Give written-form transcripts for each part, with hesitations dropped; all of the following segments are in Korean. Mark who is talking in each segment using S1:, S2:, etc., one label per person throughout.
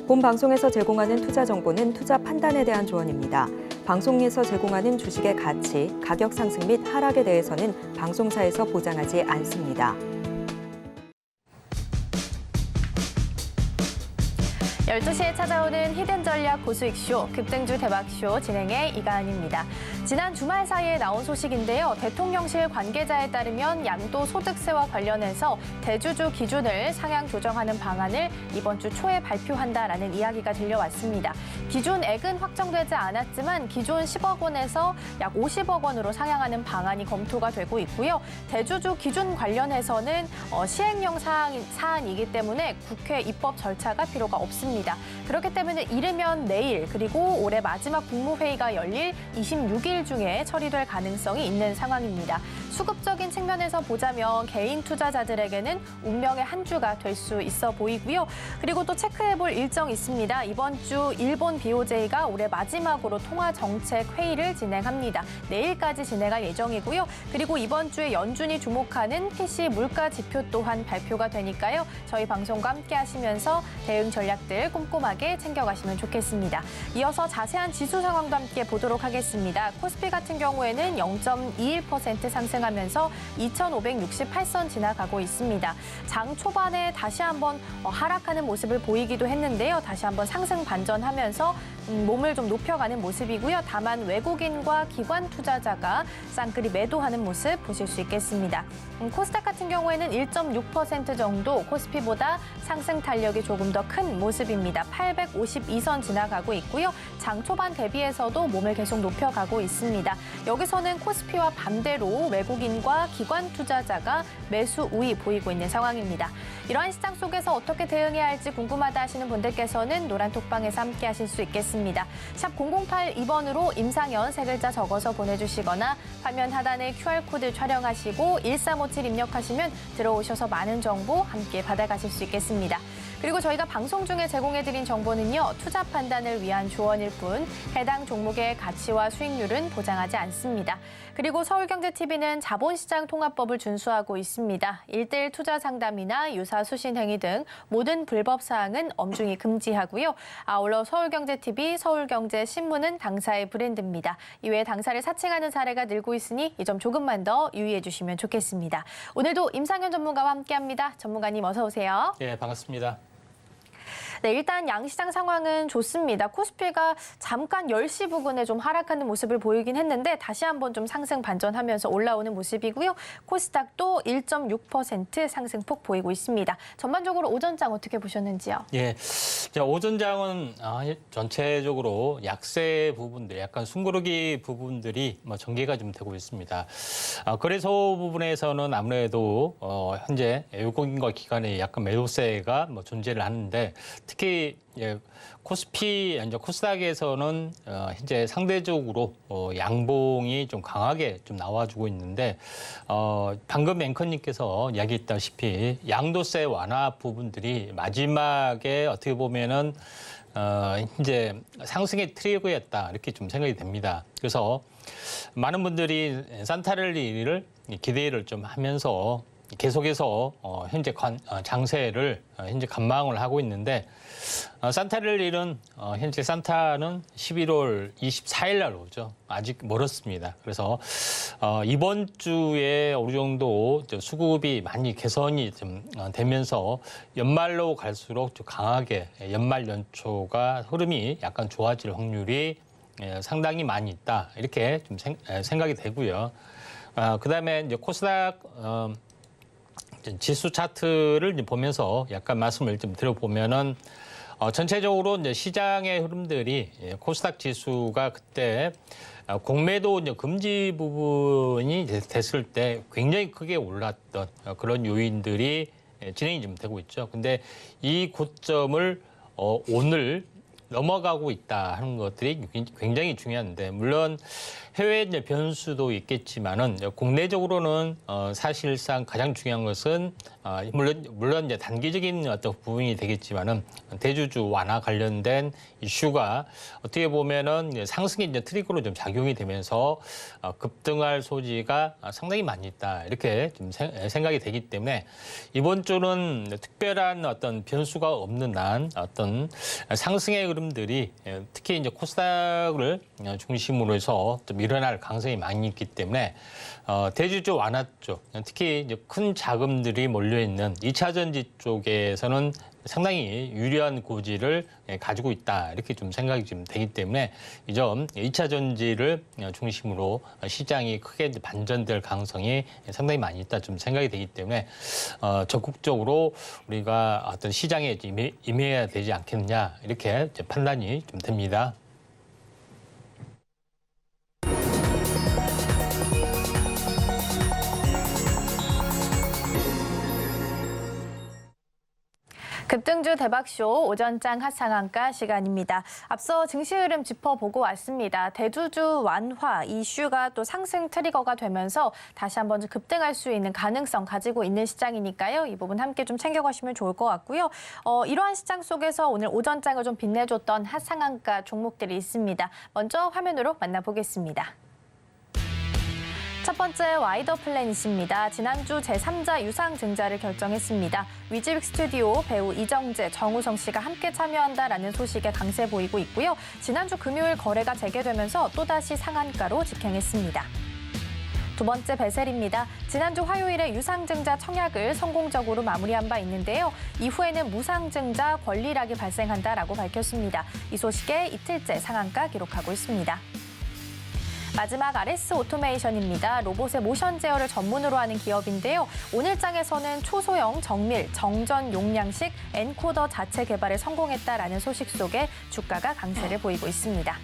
S1: 본 방송에서 제공하는 투자 정보는 투자 판단에 대한 조언입니다. 방송에서 제공하는 주식의 가치, 가격 상승 및 하락에 대해서는 방송사에서 보장하지 않습니다.
S2: 12시에 찾아오는 히든 전략 고수익쇼, 급등주 대박쇼 진행의 이가은입니다. 지난 주말 사이에 나온 소식인데요. 대통령실 관계자에 따르면 양도소득세와 관련해서 대주주 기준을 상향 조정하는 방안을 이번 주 초에 발표한다라는 이야기가 들려왔습니다. 기준액은 확정되지 않았지만 기존 10억 원에서 약 50억 원으로 상향하는 방안이 검토가 되고 있고요. 대주주 기준 관련해서는 시행령 사안이기 때문에 국회 입법 절차가 필요가 없습니다. 그렇기 때문에 이르면 내일 그리고 올해 마지막 국무회의가 열릴 26일 중에 처리될 가능성이 있는 상황입니다. 수급적인 측면에서 보자면 개인 투자자들에게는 운명의 한 주가 될 수 있어 보이고요. 그리고 또 체크해볼 일정이 있습니다. 이번 주 일본 BOJ가 올해 마지막으로 통화정책회의를 진행합니다. 내일까지 진행할 예정이고요. 그리고 이번 주에 연준이 주목하는 PC 물가 지표 또한 발표가 되니까요. 저희 방송과 함께 하시면서 대응 전략들 꼼꼼하게 챙겨가시면 좋겠습니다. 이어서 자세한 지수 상황도 함께 보도록 하겠습니다. 코스피 같은 경우에는 0.21% 상승하면서 2,568선 지나가고 있습니다. 장 초반에 다시 한번 하락하는 모습을 보이기도 했는데요. 다시 한번 상승 반전하면서 몸을 좀 높여가는 모습이고요. 다만 외국인과 기관 투자자가 쌍끌이 매도하는 모습 보실 수 있겠습니다. 코스닥 같은 경우에는 1.6% 정도 코스피보다 상승 탄력이 조금 더 큰 모습입니다. 852선 지나가고 있고요. 장 초반 대비해서도 몸을 계속 높여가고 있습니다. 여기서는 코스피와 반대로 외국인과 기관 투자자가 매수 우위 보이고 있는 상황입니다. 이러한 시장 속에서 어떻게 대응해야 할지 궁금하다 하시는 분들께서는 노란 톡방에서 함께 하실 수 있겠습니다. 샵 008-2번으로 임상현 세 글자 적어서 보내주시거나 화면 하단에 QR코드 촬영하시고 1357 입력하시면 들어오셔서 많은 정보 함께 받아가실 수 있겠습니다. 그리고 저희가 방송 중에 제공해드린 정보는요. 투자 판단을 위한 조언일 뿐 해당 종목의 가치와 수익률은 보장하지 않습니다. 그리고 서울경제TV는 자본시장 통합법을 준수하고 있습니다. 1:1 투자 상담이나 유사 수신 행위 등 모든 불법 사항은 엄중히 금지하고요. 아울러 서울경제TV, 서울경제신문은 당사의 브랜드입니다. 이외에 당사를 사칭하는 사례가 늘고 있으니 이 점 조금만 더 유의해 주시면 좋겠습니다. 오늘도 임상현 전문가와 함께합니다. 전문가님 어서 오세요.
S3: 네, 반갑습니다.
S2: 네, 일단 양시장 상황은 좋습니다. 코스피가 잠깐 10시 부근에 좀 하락하는 모습을 보이긴 했는데 다시 한번 좀 상승 반전하면서 올라오는 모습이고요. 코스닥도 1.6% 상승폭 보이고 있습니다. 전반적으로 오전장 어떻게 보셨는지요?
S3: 예, 오전장은 전체적으로 약세 부분들, 약간 숨고르기 부분들이 전개가 좀 되고 있습니다. 거래소 부분에서는 아무래도 현재 외국인과 기관의 약간 매도세가 존재를 하는데 특히 코스피, 코스닥에서는 현재 상대적으로 양봉이 좀 강하게 좀 나와주고 있는데 방금 앵커님께서 이야기했다시피 양도세 완화 부분들이 마지막에 어떻게 보면은 이제 상승의 트리거였다 이렇게 좀 생각이 됩니다. 그래서 많은 분들이 산타랠리를 기대를 좀 하면서 계속해서 현재 장세를 현재 관망을 하고 있는데 산타랠리는 현재 산타는 11월 24일 날 오죠. 아직 멀었습니다. 그래서 이번 주에 어느 정도 수급이 많이 개선이 좀 되면서 연말로 갈수록 좀 강하게 연말 연초가 흐름이 약간 좋아질 확률이 상당히 많이 있다 이렇게 좀 생각이 되고요. 그다음에 이제 코스닥 지수 차트를 보면서 약간 말씀을 좀 드려보면은 전체적으로 이제 시장의 흐름들이 코스닥 지수가 그때 공매도 이제 금지 부분이 됐을 때 굉장히 크게 올랐던 그런 요인들이 진행이 좀 되고 있죠. 근데 이 고점을 오늘 넘어가고 있다 하는 것들이 굉장히 중요한데 물론 해외 이제 변수도 있겠지만은 국내적으로는 사실상 가장 중요한 것은 물론 이제 단기적인 어떤 부분이 되겠지만은 대주주 완화 관련된 이슈가 어떻게 보면은 이제 상승의 이제 트리거로 좀 작용이 되면서 급등할 소지가 상당히 많이 있다 이렇게 좀 생각이 되기 때문에 이번 주는 특별한 어떤 변수가 없는 한 어떤 상승의 흐름들이 특히 이제 코스닥을 중심으로 해서 좀 일어날 가능성이 많이 있기 때문에 대주주 완화 쪽, 특히 이제 큰 자금들이 몰려 있는 2차 전지 쪽에서는 상당히 유리한 고지를 가지고 있다 이렇게 좀 생각이 좀 되기 때문에 이 점 2차 전지를 중심으로 시장이 크게 반전될 가능성이 상당히 많이 있다 좀 생각이 되기 때문에 적극적으로 우리가 어떤 시장에 임해야 되지 않겠느냐 이렇게 판단이 좀 됩니다.
S2: 급등주 대박쇼 오전장 핫상한가 시간입니다. 앞서 증시 흐름 짚어보고 왔습니다. 대주주 완화 이슈가 또 상승 트리거가 되면서 다시 한번 급등할 수 있는 가능성 가지고 있는 시장이니까요. 이 부분 함께 좀 챙겨가시면 좋을 것 같고요. 이러한 시장 속에서 오늘 오전장을 좀 빛내줬던 핫상한가 종목들이 있습니다. 먼저 화면으로 만나보겠습니다. 첫 번째 와이더 플래닛입니다. 지난주 제3자 유상증자를 결정했습니다. 위즈빅 스튜디오 배우 이정재, 정우성 씨가 함께 참여한다라는 소식에 강세 보이고 있고요. 지난주 금요일 거래가 재개되면서 또다시 상한가로 직행했습니다. 두 번째 베셀입니다. 지난주 화요일에 유상증자 청약을 성공적으로 마무리한 바 있는데요. 이후에는 무상증자 권리락이 발생한다라고 밝혔습니다. 이 소식에 이틀째 상한가 기록하고 있습니다. 마지막 RS 오토메이션입니다. 로봇의 모션 제어를 전문으로 하는 기업인데요. 오늘 장에서는 초소형 정밀, 정전 용량식 엔코더 자체 개발에 성공했다라는 소식 속에 주가가 강세를 보이고 있습니다.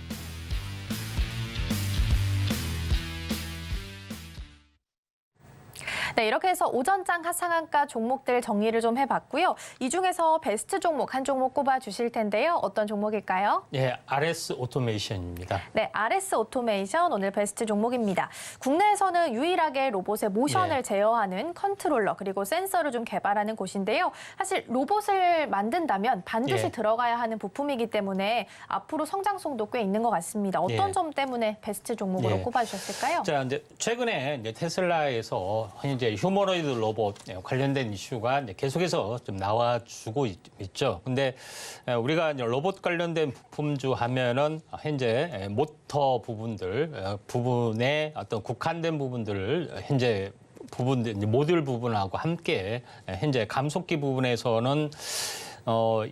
S2: 네, 이렇게 해서 오전장 핫상한가 종목들 정리를 좀 해봤고요. 이 중에서 베스트 종목 한 종목 꼽아주실 텐데요. 어떤 종목일까요?
S3: 예, RS 오토메이션입니다.
S2: 네, RS 오토메이션 오늘 베스트 종목입니다. 국내에서는 유일하게 로봇의 모션을 제어하는 컨트롤러 그리고 센서를 좀 개발하는 곳인데요. 사실 로봇을 만든다면 반드시 들어가야 하는 부품이기 때문에 앞으로 성장성도 꽤 있는 것 같습니다. 어떤 점 때문에 베스트 종목으로 꼽아주셨을까요?
S3: 자, 이제 최근에 이제 테슬라에서 이제 휴머노이드 로봇 관련된 이슈가 이제 계속해서 좀 나와주고 있죠. 근데 우리가 이제 로봇 관련된 부품주 하면은 현재 모터 부분의 어떤 국한된 부분들을 현재 모듈 부분하고 함께 현재 감속기 부분에서는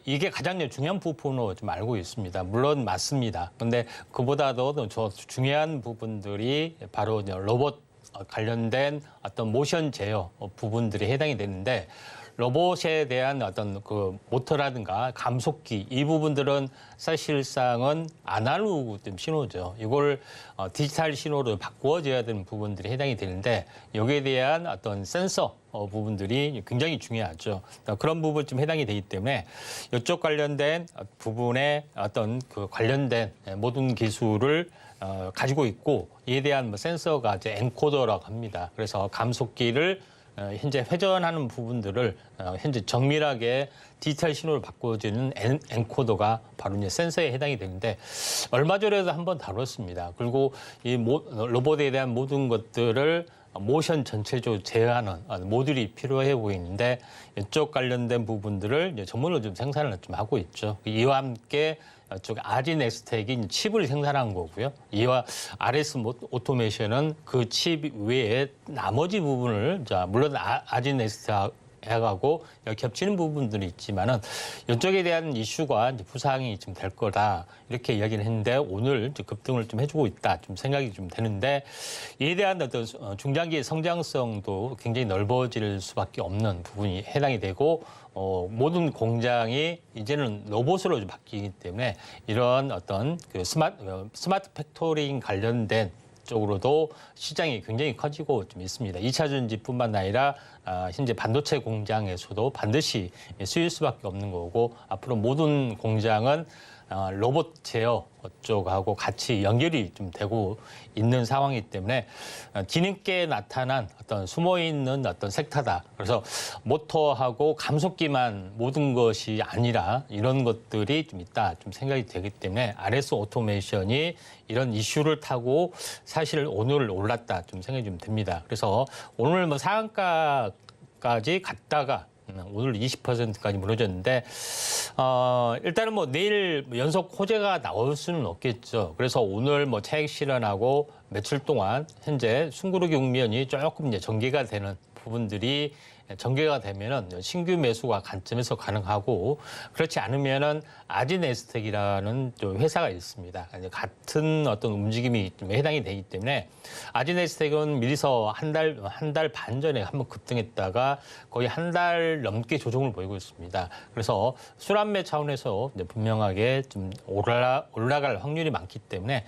S3: 이게 가장 중요한 부분으로 좀 알고 있습니다. 물론 맞습니다. 근데 그보다도 더 중요한 부분들이 바로 로봇 관련된 어떤 모션 제어 부분들이 해당이 되는데 로봇에 대한 어떤 그 모터라든가 감속기 이 부분들은 사실상은 아날로그 신호죠. 이걸 디지털 신호로 바꾸어져야 되는 부분들이 해당이 되는데 여기에 대한 어떤 센서 부분들이 굉장히 중요하죠. 그런 부분 좀 해당이 되기 때문에 이쪽 관련된 부분에 어떤 그 관련된 모든 기술을 가지고 있고 이에 대한 센서가 이제 엔코더라고 합니다. 그래서 감속기를 현재 회전하는 부분들을 현재 정밀하게 디지털 신호를 바꿔주는 엔코더가 바로 이제 센서에 해당이 되는데 얼마 전에도 한번 다뤘습니다. 그리고 이 로봇에 대한 모든 것들을 모션 전체적으로 제어하는 모듈이 필요해 보이는데 이쪽 관련된 부분들을 이제 전문으로 좀 생산을 좀 하고 있죠. 이와 함께 쪽 아진엑스텍이 칩을 생산한 거고요. 이와 RS 오토메이션은 그 칩 외에 나머지 부분을 물론 아진엑스텍하고 겹치는 부분들이 있지만은 이쪽에 대한 이슈가 부상이 좀 될 거다 이렇게 이야기를 했는데 오늘 급등을 좀 해주고 있다 좀 생각이 좀 되는데 이에 대한 어떤 중장기 성장성도 굉장히 넓어질 수밖에 없는 부분이 해당이 되고 모든 공장이 이제는 로봇으로 좀 바뀌기 때문에 이런 어떤 그 스마트 팩토링 관련된 쪽으로도 시장이 굉장히 커지고 좀 있습니다. 2차 전지뿐만 아니라 현재 반도체 공장에서도 반드시 쓰일 수밖에 없는 거고 앞으로 모든 공장은 로봇 제어 쪽하고 같이 연결이 좀 되고 있는 상황이기 때문에 뒤늦게 나타난 어떤 숨어 있는 어떤 섹터다. 그래서 모터하고 감속기만 모든 것이 아니라 이런 것들이 좀 있다 좀 생각이 되기 때문에 RS 오토메이션이 이런 이슈를 타고 사실 오늘 올랐다 좀 생각이 좀 듭니다. 그래서 오늘 뭐 상한가까지 갔다가 오늘 20%까지 무너졌는데 일단은 뭐 내일 연속 호재가 나올 수는 없겠죠. 그래서 오늘 뭐 차익 실현하고 며칠 동안 현재 숨고르기 국면이 조금 이제 전개가 되는 부분들이 전개가 되면은 신규 매수가 관점에서 가능하고 그렇지 않으면은 아지네스텍이라는 또 회사가 있습니다. 같은 어떤 움직임이 좀 해당이 되기 때문에 아지네스텍은 미리서 한 달 반 전에 한번 급등했다가 거의 한 달 넘게 조정을 보이고 있습니다. 그래서 순환매 차원에서 이제 분명하게 좀 올라갈 확률이 많기 때문에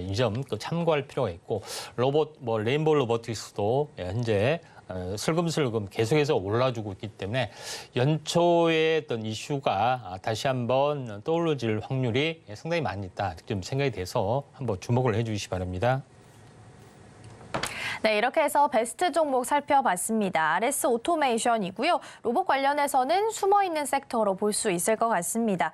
S3: 이 점 또 참고할 필요가 있고 레인보우 로보틱스도 현재 슬금슬금 계속해서 올라주고 있기 때문에 연초에 어떤 이슈가 다시 한번 떠올라질 확률이 상당히 많이 있다. 좀 생각이 돼서 한번 주목을 해주시기 바랍니다.
S2: 네, 이렇게 해서 베스트 종목 살펴봤습니다. RS 오토메이션이고요. 로봇 관련해서는 숨어있는 섹터로 볼 수 있을 것 같습니다.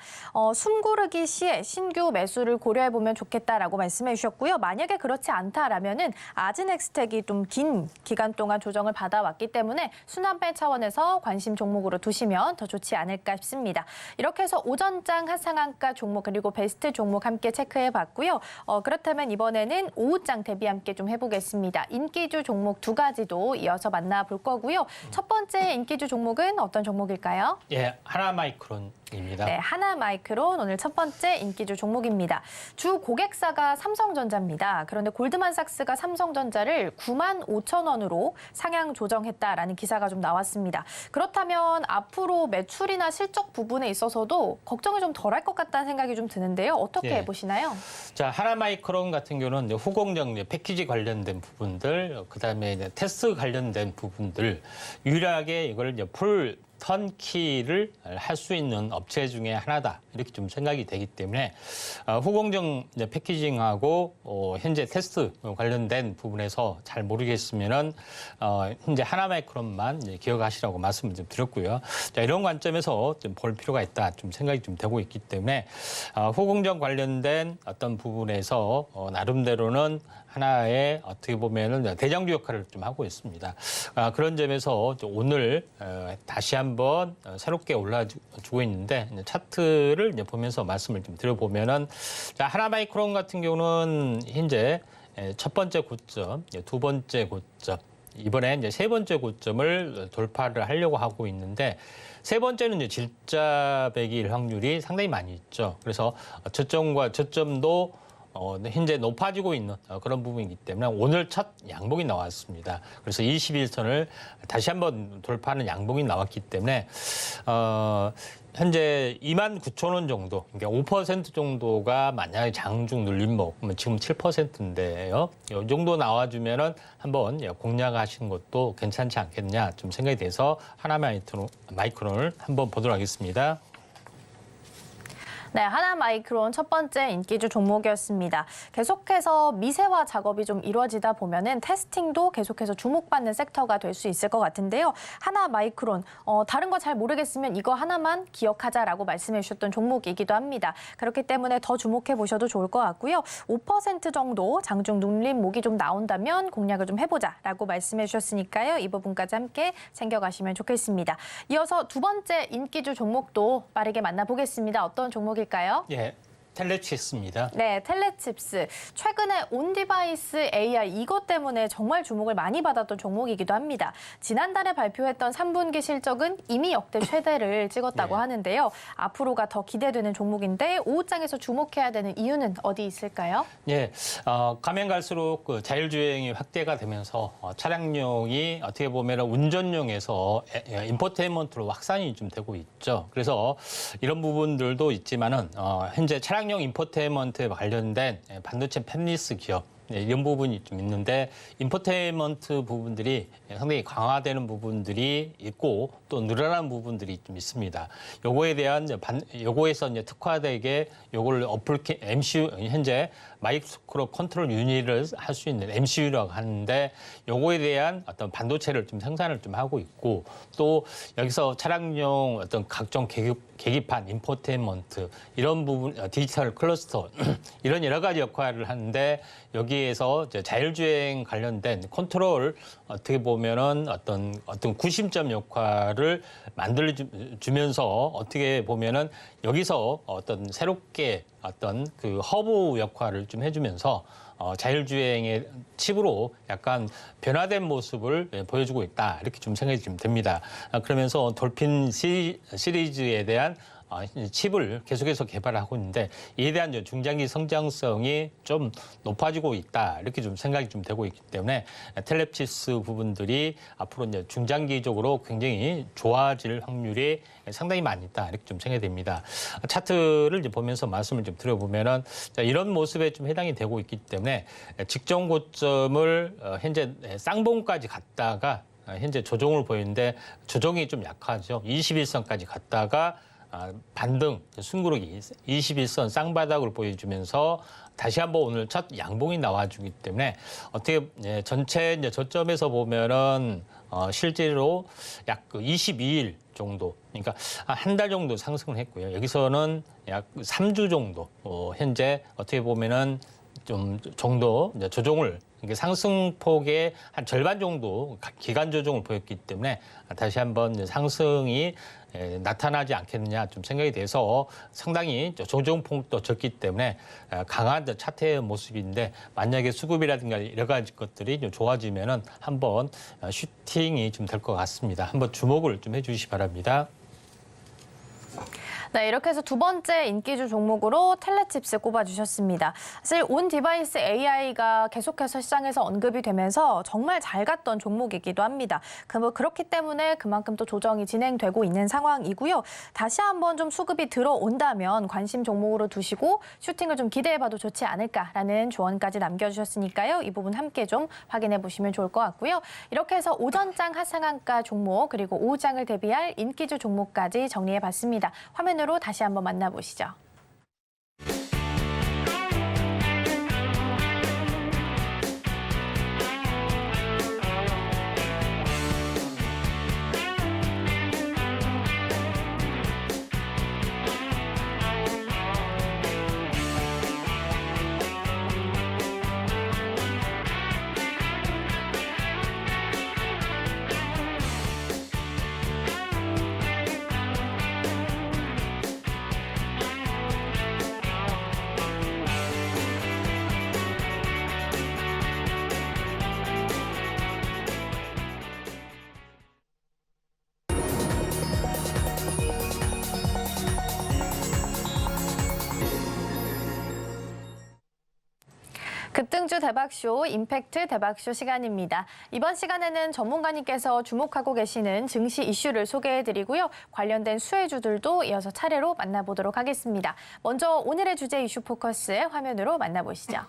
S2: 숨고르기 시에 신규 매수를 고려해보면 좋겠다라고 말씀해 주셨고요. 만약에 그렇지 않다라면은 아지넥스텍이 좀 긴 기간 동안 조정을 받아왔기 때문에 순환배 차원에서 관심 종목으로 두시면 더 좋지 않을까 싶습니다. 이렇게 해서 오전장 하상한가 종목 그리고 베스트 종목 함께 체크해봤고요. 그렇다면 이번에는 오후장 대비 함께 좀 해보겠습니다. 인기주 종목 두 가지도 이어서 만나볼 거고요. 첫 번째 인기주 종목은 어떤 종목일까요?
S3: 예, 하나마이크론입니다.
S2: 네, 하나마이크론 오늘 첫 번째 인기주 종목입니다. 주 고객사가 삼성전자입니다. 그런데 골드만삭스가 삼성전자를 95,000원으로 상향 조정했다라는 기사가 좀 나왔습니다. 그렇다면 앞으로 매출이나 실적 부분에 있어서도 걱정이 좀 덜할 것 같다는 생각이 좀 드는데요. 어떻게 보시나요?
S3: 자, 하나마이크론 같은 경우는 이제 후공정 패키지 관련된 부분들, 그다음에 이제 테스트 관련된 부분들 유일하게 이걸 이제 풀 턴키를 할 수 있는 업체 중에 하나다 이렇게 좀 생각이 되기 때문에 후공정 이제 패키징하고 현재 테스트 관련된 부분에서 잘 모르겠으면은 현재 하나마이크론만 이제 기억하시라고 말씀을 좀 드렸고요. 자, 이런 관점에서 좀 볼 필요가 있다 좀 생각이 좀 되고 있기 때문에 후공정 관련된 어떤 부분에서 나름대로는 하나의 어떻게 보면은 대장주 역할을 좀 하고 있습니다. 그런 점에서 오늘 다시 한번 새롭게 올라주고 있는데 차트를 이제 보면서 말씀을 좀 드려보면은 자, 하나마이크론 같은 경우는 현재 첫 번째 고점, 두 번째 고점, 이번에 이제 세 번째 고점을 돌파를 하려고 하고 있는데 세 번째는 이제 질자배기일 확률이 상당히 많이 있죠. 그래서 저점과 저점도 현재 높아지고 있는 그런 부분이기 때문에 오늘 첫 양봉이 나왔습니다. 그래서 21선을 다시 한번 돌파하는 양봉이 나왔기 때문에 현재 29,000원 정도, 그러니까 5% 정도가 만약에 장중 눌림목, 지금 7%인데요. 이 정도 나와주면은 한번 공략하시는 것도 괜찮지 않겠냐 좀 생각이 돼서 하나마이크론을 한번 보도록 하겠습니다.
S2: 네, 하나마이크론 첫 번째 인기주 종목이었습니다. 계속해서 미세화 작업이 좀 이루어지다 보면은 테스팅도 계속해서 주목받는 섹터가 될 수 있을 것 같은데요. 하나마이크론, 다른 거 잘 모르겠으면 이거 하나만 기억하자라고 말씀해 주셨던 종목이기도 합니다. 그렇기 때문에 더 주목해 보셔도 좋을 것 같고요. 5% 정도 장중 눌림목이 좀 나온다면 공략을 좀 해보자라고 말씀해 주셨으니까요. 이 부분까지 함께 챙겨가시면 좋겠습니다. 이어서 두 번째 인기주 종목도 빠르게 만나보겠습니다. 어떤 종목일까요?
S3: 예, 텔레칩스입니다.
S2: 네, 텔레칩스. 최근에 온디바이스 AI 이것 때문에 정말 주목을 많이 받았던 종목이기도 합니다. 지난달에 발표했던 3분기 실적은 이미 역대 최대를 찍었다고 하는데요. 앞으로가 더 기대되는 종목인데 오후장에서 주목해야 되는 이유는 어디 있을까요?
S3: 예, 가면 갈수록 그 자율주행이 확대가 되면서 차량용이 어떻게 보면 운전용에서 인포테인먼트로 확산이 좀 되고 있죠. 그래서 이런 부분들도 있지만은 현재 차량용 인포테인먼트에 관련된 반도체 팹리스 기업 이런 부분이 좀 있는데 인포테인먼트 부분들이 상당히 강화되는 부분들이 있고 또 늘어난 부분들이 좀 있습니다. 요거에 대한 요거에서 이제 특화되게 요걸 MCU 현재 마이크로 컨트롤 유닛을 할 수 있는 MCU라고 하는데 요거에 대한 어떤 반도체를 좀 생산을 좀 하고 있고 또 여기서 차량용 어떤 각종 계기판, 인포테인먼트 이런 부분 디지털 클러스터 이런 여러 가지 역할을 하는데 여기에서 이제 자율주행 관련된 컨트롤 어떻게 보면은 어떤 구심점 역할을 만들어주면서 어떻게 보면은 여기서 어떤 새롭게 어떤 그 허브 역할을 좀 해주면서 자율주행의 칩으로 약간 변화된 모습을 보여주고 있다 이렇게 좀 생각이 좀 됩니다. 그러면서 돌핀 시리즈에 대한 칩을 계속해서 개발하고 있는데 이에 대한 중장기 성장성이 좀 높아지고 있다 이렇게 좀 생각이 좀 되고 있기 때문에 텔레칩스 부분들이 앞으로 이제 중장기적으로 굉장히 좋아질 확률이 상당히 많이 있다 이렇게 좀 생각이 됩니다. 차트를 이제 보면서 말씀을 좀 드려보면은 이런 모습에 좀 해당이 되고 있기 때문에 직전 고점을 현재 쌍봉까지 갔다가 현재 조정을 보이는데 조정이 좀 약하죠. 21선까지 갔다가 반등, 숨구르기 21선 쌍바닥을 보여주면서 다시 한번 오늘 첫 양봉이 나와주기 때문에 어떻게 전체 이제 저점에서 보면은 실제로 약 22일 정도, 그러니까 한 달 정도 상승을 했고요. 여기서는 약 3주 정도 현재 어떻게 보면은 좀 정도 이제 조정을 이게 상승폭의 한 절반 정도 기간 조정을 보였기 때문에 다시 한번 이제 상승이 나타나지 않겠느냐 좀 생각이 돼서 상당히 조정폭도 적기 때문에 강한 차트의 모습인데 만약에 수급이라든가 여러 가지 것들이 좀 좋아지면은 한번 슈팅이 좀 될 것 같습니다. 한번 주목을 좀 해주시기 바랍니다.
S2: 네, 이렇게 해서 두 번째 인기주 종목으로 텔레칩스 꼽아주셨습니다. 사실 온 디바이스 AI가 계속해서 시장에서 언급이 되면서 정말 잘 갔던 종목이기도 합니다. 그렇기 때문에 그만큼 또 조정이 진행되고 있는 상황이고요. 다시 한번 좀 수급이 들어온다면 관심 종목으로 두시고 슈팅을 좀 기대해봐도 좋지 않을까라는 조언까지 남겨주셨으니까요. 이 부분 함께 좀 확인해 보시면 좋을 것 같고요. 이렇게 해서 오전장 하상한가 종목 그리고 오후장을 대비할 인기주 종목까지 정리해봤습니다. 화면으로 다시 한번 만나보시죠. 급등주 대박쇼, 임팩트 대박쇼 시간입니다. 이번 시간에는 전문가님께서 주목하고 계시는 증시 이슈를 소개해드리고요. 관련된 수혜주들도 이어서 차례로 만나보도록 하겠습니다. 먼저 오늘의 주제 이슈 포커스 화면으로 만나보시죠.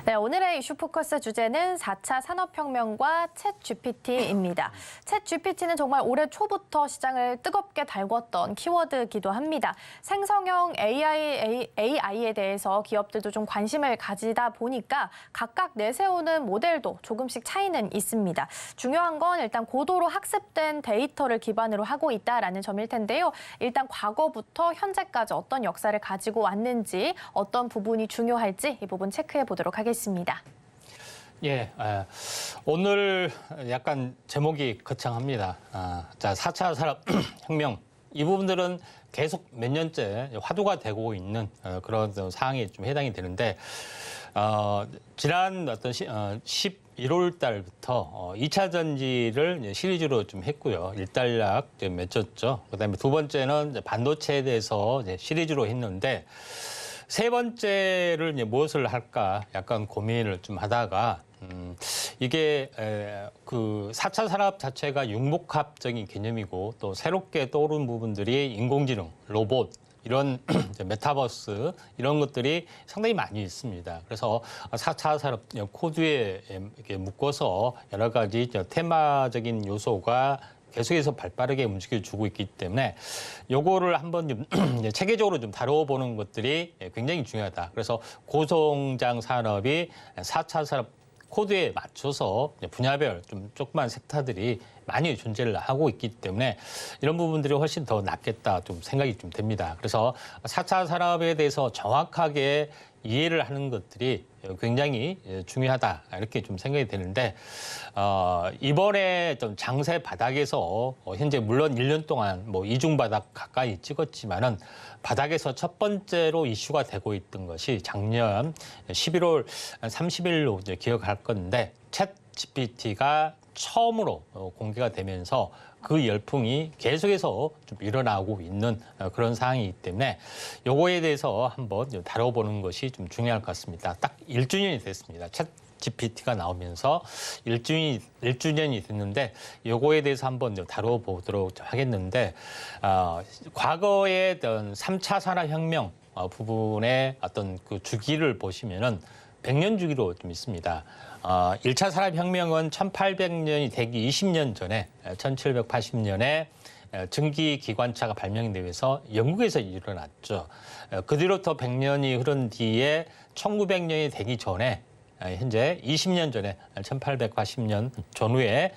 S2: 네, 오늘의 이슈 포커스 주제는 4차 산업혁명과 챗 GPT입니다. 챗 GPT는 정말 올해 초부터 시장을 뜨겁게 달궜던 키워드이기도 합니다. 생성형 AI에 대해서 기업들도 좀 관심을 가지다 보니까 각각 내세우는 모델도 조금씩 차이는 있습니다. 중요한 건 일단 고도로 학습된 데이터를 기반으로 하고 있다라는 점일 텐데요. 일단 과거부터 현재까지 어떤 역사를 가지고 왔는지 어떤 부분이 중요할지 이 부분 체크해 보도록 하겠습니다.
S3: 예, 오늘 약간 제목이 거창합니다. 자, 4차 산업혁명. 이 부분들은 계속 몇 년째 화두가 되고 있는 그런 사항이 좀 해당이 되는데, 지난 어떤 11월 달부터 2차 전지를 시리즈로 좀 했고요. 일단락 맺혔죠. 그다음에 두 번째는 반도체에 대해서 시리즈로 했는데, 세 번째를 이제 무엇을 할까 약간 고민을 좀 하다가 이게 그 4차 산업 자체가 융복합적인 개념이고 또 새롭게 떠오른 부분들이 인공지능, 로봇 이런 메타버스 이런 것들이 상당히 많이 있습니다. 그래서 4차 산업 코드에 이렇게 묶어서 여러 가지 테마적인 요소가 계속해서 발빠르게 움직여주고 있기 때문에 요거를 한번 좀 체계적으로 좀 다뤄보는 것들이 굉장히 중요하다. 그래서 고성장 산업이 4차 산업 코드에 맞춰서 분야별 좀 조그만 섹터들이 많이 존재를 하고 있기 때문에 이런 부분들이 훨씬 더 낫겠다 좀 생각이 좀 됩니다. 그래서 4차 산업에 대해서 정확하게 이해를 하는 것들이 굉장히 중요하다 이렇게 좀 생각이 되는데 이번에 좀 장세 바닥에서 현재 물론 1년 동안 뭐 이중 바닥 가까이 찍었지만은 바닥에서 첫 번째로 이슈가 되고 있던 것이 작년 11월 30일로 이제 기억할 건데 챗 GPT가 처음으로 공개가 되면서 그 열풍이 계속해서 좀 일어나고 있는 그런 상황이기 때문에 요거에 대해서 한번 다뤄보는 것이 좀 중요할 것 같습니다. 딱 1주년이 됐습니다. 챗 GPT가 나오면서 1주년이 됐는데 요거에 대해서 한번 다뤄보도록 하겠는데 과거의 어떤 3차 산업혁명 부분의 어떤 그 주기를 보시면은 100년 주기로 좀 있습니다. 1차 산업혁명은 1800년이 되기 20년 전에 1780년에 증기기관차가 발명되면서 영국에서 일어났죠. 그 뒤로부터 100년이 흐른 뒤에 1900년이 되기 전에 현재 20년 전에 1880년 전후에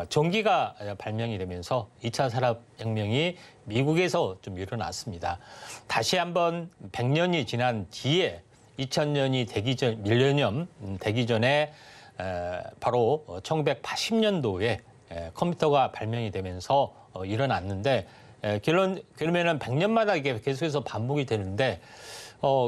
S3: 전기가 발명이 되면서 2차 산업혁명이 미국에서 좀 일어났습니다. 다시 한번 100년이 지난 뒤에 2000년이 되기 전, 밀레니엄 되기 전에 바로 1980년도에 컴퓨터가 발명이 되면서 일어났는데 그러면은 100년마다 이게 계속해서 반복이 되는데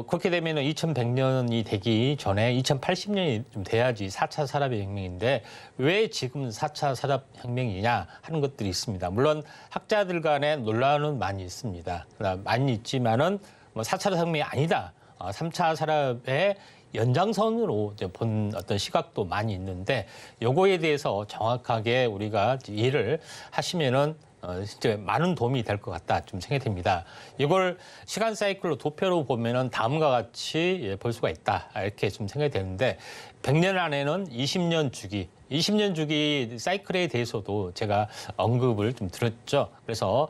S3: 그렇게 되면은 2100년이 되기 전에 2080년이 좀 돼야지 4차 산업혁명인데 왜 지금 4차 산업혁명이냐 하는 것들이 있습니다. 물론 학자들 간에 논란은 많이 있습니다. 많이 있지만은 뭐 4차 산업혁명이 아니다. 3차 산업의 연장선으로 이제 본 어떤 시각도 많이 있는데 요거에 대해서 정확하게 우리가 이해를 하시면은 진짜 많은 도움이 될 것 같다 좀 생각이 됩니다. 이걸 시간 사이클로 도표로 보면은 다음과 같이 볼 수가 있다 이렇게 좀 생각이 되는데 100년 안에는 20년 주기 20년 주기 사이클에 대해서도 제가 언급을 좀 드렸죠. 그래서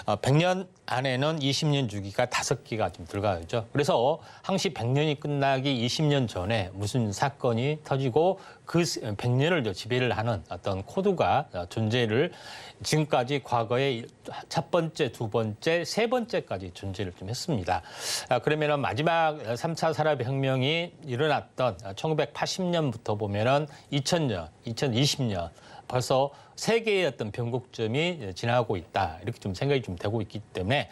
S3: 100년 안에는 20년 주기가 5개가 좀 들어가죠. 그래서 항시 100년이 끝나기 20년 전에 무슨 사건이 터지고 그 100년을 지배를 하는 어떤 코드가 존재를 지금까지 과거에 첫 번째, 두 번째, 세 번째까지 존재를 좀 했습니다. 그러면은 마지막 3차 산업혁명이 일어났던 1980년부터 보면은 2000년, 2020년 벌써 세 개의 어떤 변곡점이 지나고 있다. 이렇게 좀 생각이 좀 되고 있기 때문에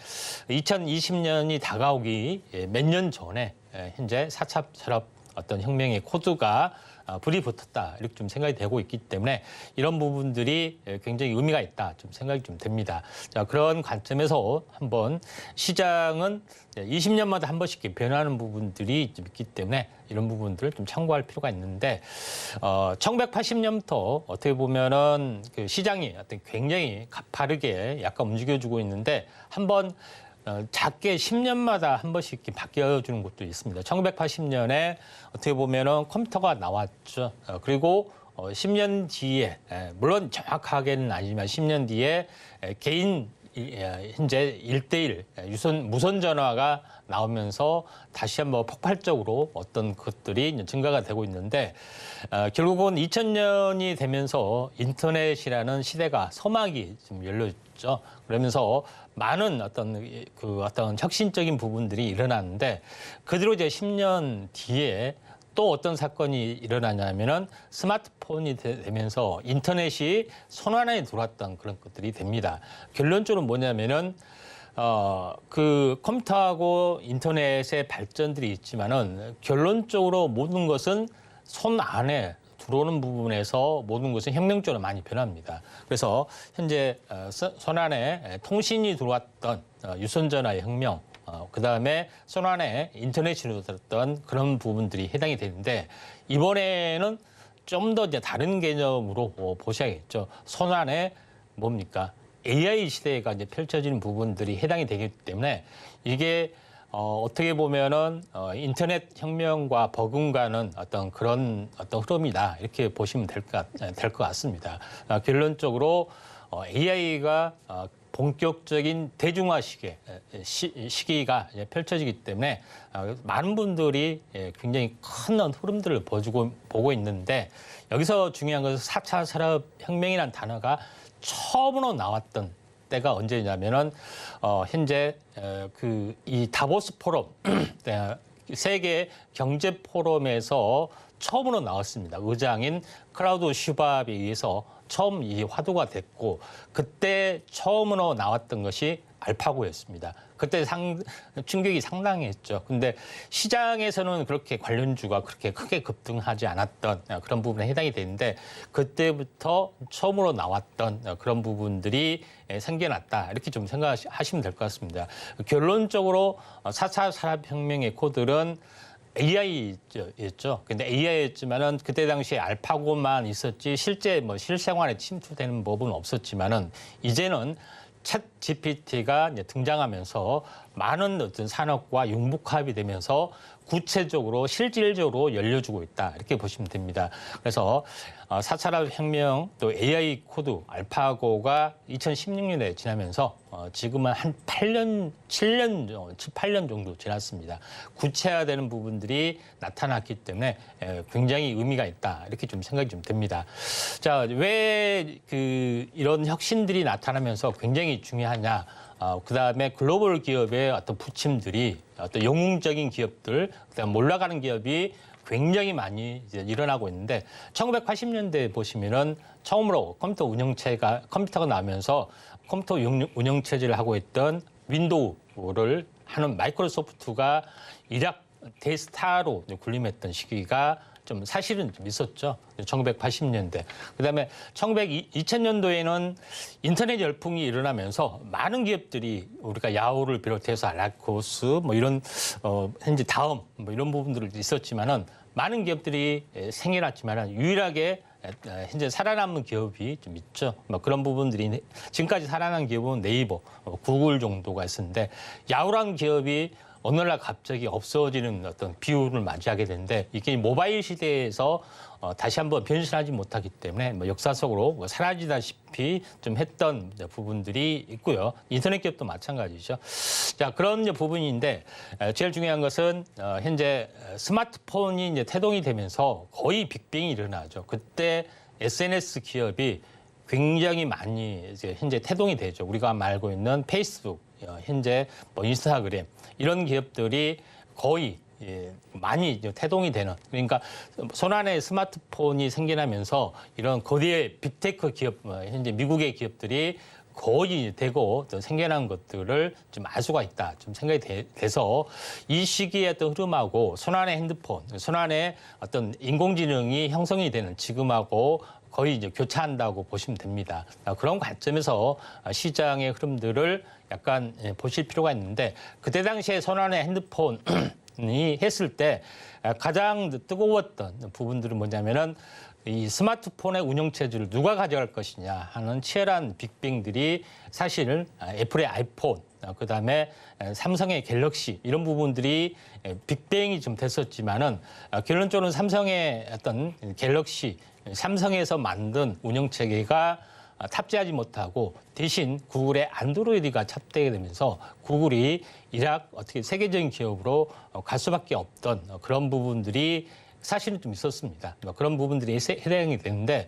S3: 2020년이 다가오기 몇 년 전에 현재 4차 산업 어떤 혁명의 코드가 불이 붙었다. 이렇게 좀 생각이 되고 있기 때문에 이런 부분들이 굉장히 의미가 있다. 좀 생각이 좀 됩니다. 자, 그런 관점에서 한번 시장은 20년마다 한 번씩 변하는 부분들이 좀 있기 때문에 이런 부분들을 좀 참고할 필요가 있는데 1980년부터 어떻게 보면은 그 시장이 어떤 굉장히 가파르게 약간 움직여주고 있는데 한번 작게 10년마다 한 번씩 이렇게 바뀌어주는 것도 있습니다. 1980년에 어떻게 보면은 컴퓨터가 나왔죠. 그리고 10년 뒤에 물론 정확하게는 아니지만 10년 뒤에 개인 현재 1대1 무선 전화가 나오면서 다시 한번 폭발적으로 어떤 것들이 증가가 되고 있는데 결국은 2000년이 되면서 인터넷이라는 시대가 서막이 좀 열렸죠. 그러면서 많은 어떤 혁신적인 부분들이 일어났는데 그대로 이제 10년 뒤에 또 어떤 사건이 일어나냐면은 스마트폰이 되면서 인터넷이 손안에 들어왔던 그런 것들이 됩니다. 결론적으로 뭐냐면은 그 컴퓨터하고 인터넷의 발전들이 있지만은 결론적으로 모든 것은 손 안에 들어오는 부분에서 모든 것은 혁명적으로 많이 변합니다. 그래서 현재 손안에 통신이 들어왔던 유선전화의 혁명, 그다음에 손안에 인터넷으로 들었던 그런 부분들이 해당이 되는데 이번에는 좀 더 이제 다른 개념으로 보셔야겠죠. 손안에 뭡니까? AI 시대가 이제 펼쳐지는 부분들이 해당이 되기 때문에 이게 어떻게 보면은 인터넷 혁명과 버금가는 어떤 그런 어떤 흐름이다 이렇게 보시면 될 것 같습니다. 결론적으로 AI가 본격적인 대중화 시기가 이제 펼쳐지기 때문에 많은 분들이 굉장히 큰 흐름들을 보고 있는데 여기서 중요한 것은 4차 산업혁명이라는 단어가 처음으로 나왔던 때가 언제냐면은 현재 이 다보스 포럼 세계 경제 포럼에서 처음으로 나왔습니다. 의장인 클라우드 슈밥에 의해서 처음 이 화두가 됐고 그때 처음으로 나왔던 것이 알파고였습니다. 그때 충격이 상당했죠. 근데 시장에서는 그렇게 관련주가 그렇게 크게 급등하지 않았던 그런 부분에 해당이 되는데 그때부터 처음으로 나왔던 그런 부분들이 생겨났다. 이렇게 좀 생각하시면 될 것 같습니다. 결론적으로 4차 산업혁명의 코드는 AI였죠. 근데 AI였지만은 그때 당시에 알파고만 있었지 실제 실생활에 침투되는 법은 없었지만은 이제는 챗 GPT가 이제 등장하면서 많은 어떤 산업과 융복합이 되면서 구체적으로 실질적으로 열려주고 있다 이렇게 보시면 됩니다. 그래서 4차 혁명 또 AI 코드 알파고가 2016년에 지나면서 지금은 한 8년 정도 지났습니다. 구체화되는 부분들이 나타났기 때문에 굉장히 의미가 있다 이렇게 좀 생각이 좀 듭니다. 자, 왜 이런 혁신들이 나타나면서 굉장히 중요하냐? 그다음에 글로벌 기업의 어떤 부침들이 어떤 영웅적인 기업들, 그다음 올라가는 기업이 굉장히 많이 이제 일어나고 있는데 1980년대 보시면은 처음으로 컴퓨터가 나오면서 컴퓨터 운영체제를 하고 있던 윈도우를 하는 마이크로소프트가 일약 대스타로 군림했던 시기가 좀 사실은 좀 있었죠. 1980년대. 그다음에 2000년도에는 인터넷 열풍이 일어나면서 많은 기업들이 우리가 야후를 비롯해서 알라코스 이런 현재 다음 이런 부분들이 있었지만은 많은 기업들이 생겨났지만은 유일하게 현재 살아남은 기업이 좀 있죠. 그런 부분들이 지금까지 살아남은 기업은 네이버, 구글 정도가 있었는데 야후란 기업이 어느 날 갑자기 없어지는 어떤 비율을 맞이하게 되는데 이게 모바일 시대에서 다시 한번 변신하지 못하기 때문에 역사 속으로 사라지다시피 좀 했던 부분들이 있고요. 인터넷 기업도 마찬가지죠. 자, 그런 부분인데 제일 중요한 것은 현재 스마트폰이 이제 태동이 되면서 거의 빅뱅이 일어나죠. 그때 SNS 기업이 굉장히 많이 이제 현재 태동이 되죠. 우리가 알고 있는 페이스북, 현재 인스타그램 이런 기업들이 거의 많이 태동이 되는 그러니까 손안에 스마트폰이 생겨나면서 이런 거대 빅테크 기업 현재 미국의 기업들이 거의 되고 생겨난 것들을 좀 알 수가 있다 좀 생각이 돼서 이 시기의 어떤 흐름하고 손안의 핸드폰, 손안에 어떤 인공지능이 형성이 되는 지금하고 거의 이제 교차한다고 보시면 됩니다. 그런 관점에서 시장의 흐름들을 약간 보실 필요가 있는데 그때 당시에 손안의 핸드폰이 했을 때 가장 뜨거웠던 부분들은 뭐냐면은 이 스마트폰의 운영체제를 누가 가져갈 것이냐 하는 치열한 빅뱅들이 사실은 애플의 아이폰, 그다음에 삼성의 갤럭시 이런 부분들이 빅뱅이 좀 됐었지만은 결론적으로는 삼성의 어떤 갤럭시, 삼성에서 만든 운영체계가 탑재하지 못하고 대신 구글의 안드로이드가 탑재하게 되면서 구글이 일약 어떻게 세계적인 기업으로 갈 수밖에 없던 그런 부분들이 사실은 좀 있었습니다. 그런 부분들이 해당이 되는데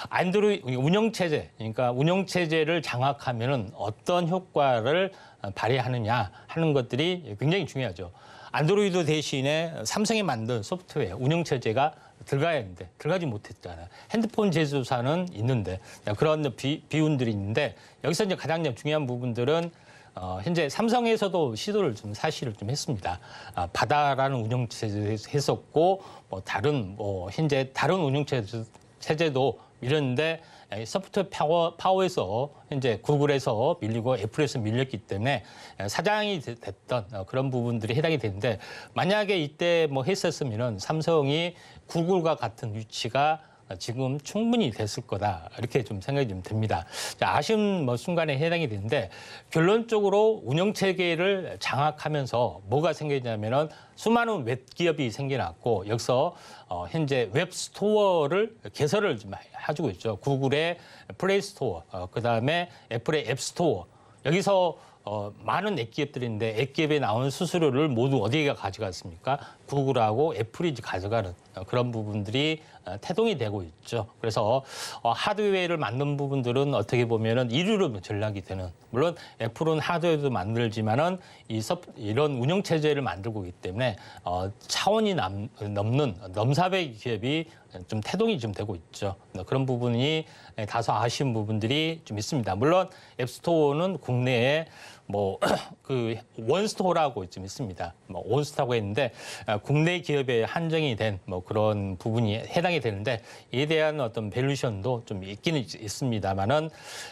S3: 안드로이드 운영체제, 그러니까 운영체제를 장악하면은 어떤 효과를 발휘하느냐 하는 것들이 굉장히 중요하죠. 안드로이드 대신에 삼성이 만든 소프트웨어 운영체제가 들어가야 했는데 들어가지 못했잖아요. 핸드폰 제조사는 있는데 그런 비운들이 있는데 여기서 이제 가장 중요한 부분들은 현재 삼성에서도 시도를 좀 사실을 좀 했습니다. 바다라는 운영체제도 했었고 다른 현재 다른 운영체제도 이랬는데 소프트웨어 파워에서 현재 구글에서 밀리고 애플에서 밀렸기 때문에 사장이 됐던 그런 부분들이 해당이 되는데 만약에 이때 뭐 했었으면은 삼성이 구글과 같은 위치가 지금 충분히 됐을 거다 이렇게 좀 생각이 좀 듭니다. 아쉬운 뭐 순간에 해당이 되는데 결론적으로 운영 체계를 장악하면서 뭐가 생기냐면은 수많은 웹 기업이 생겨났고 여기서 현재 웹 스토어를 개설을 좀 해주고 있죠. 구글의 플레이 스토어, 그다음에 애플의 앱 스토어 여기서 많은 앱기업들인데 앱기업에 나오는 수수료를 모두 어디가 가져갔습니까? 구글하고 애플이 가져가는 그런 부분들이 태동이 되고 있죠. 그래서 하드웨어를 만든 부분들은 어떻게 보면은 이류로 전락이 되는 물론 애플은 하드웨어도 만들지만은 이런 운영 체제를 만들고 있기 때문에 차원이 넘는 넘사벽 기업이 좀 태동이 좀 되고 있죠. 그런 부분이 다소 아쉬운 부분들이 좀 있습니다. 물론 앱스토어는 국내에 뭐 그 원스토어라고 좀 있습니다. 뭐 원스토어가 있는데 국내 기업에 한정이 된 뭐 그런 부분이 해당이 되는데 이에 대한 어떤 밸류션도 좀 있기는 있습니다만은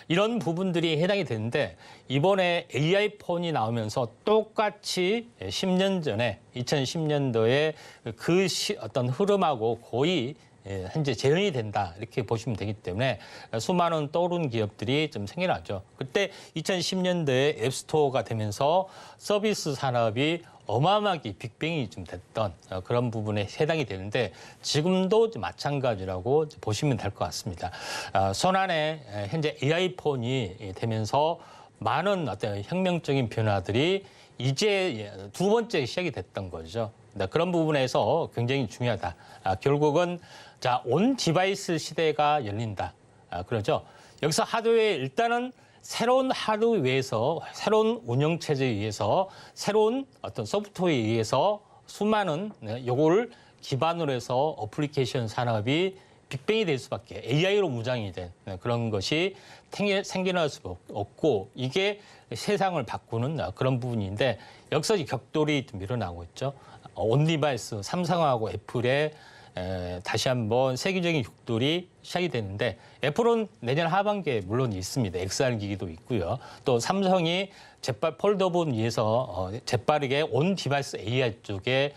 S3: 이런 부분들이 해당이 되는데 이번에 AI 폰이 나오면서 똑같이 10년 전에 2010년도에 어떤 흐름하고 거의 현재 재현이 된다 이렇게 보시면 되기 때문에 수많은 떠오른 기업들이 좀 생겨나죠. 그때 2010년도에 앱스토어가 되면서 서비스 산업이 어마어마하게 빅뱅이 좀 됐던 그런 부분에 해당이 되는데 지금도 마찬가지라고 보시면 될 것 같습니다. 손안에 현재 AI 폰이 되면서 많은 어떤 혁명적인 변화들이 이제 두 번째 시작이 됐던 거죠. 그런 부분에서 굉장히 중요하다. 결국은 온 디바이스 시대가 열린다. 그러죠. 여기서 하드웨어 일단은 새로운 하드웨어에서 새로운 운영체제에 의해서 새로운 어떤 소프트웨어에 의해서 수많은 요걸 기반으로 해서 어플리케이션 산업이 빅뱅이 될 수밖에 AI로 무장이 된 그런 것이 생겨날 수 없고 이게 세상을 바꾸는 그런 부분인데 여기서 격돌이 밀어나고 있죠. 온디바이스 삼성하고 애플의 다시 한번 세계적인 격돌이 시작이 되는데 애플은 내년 하반기에 물론 있습니다. XR 기기도 있고요. 또 삼성이 폴더폰 위해서 재빠르게 온 디바이스 AI 쪽에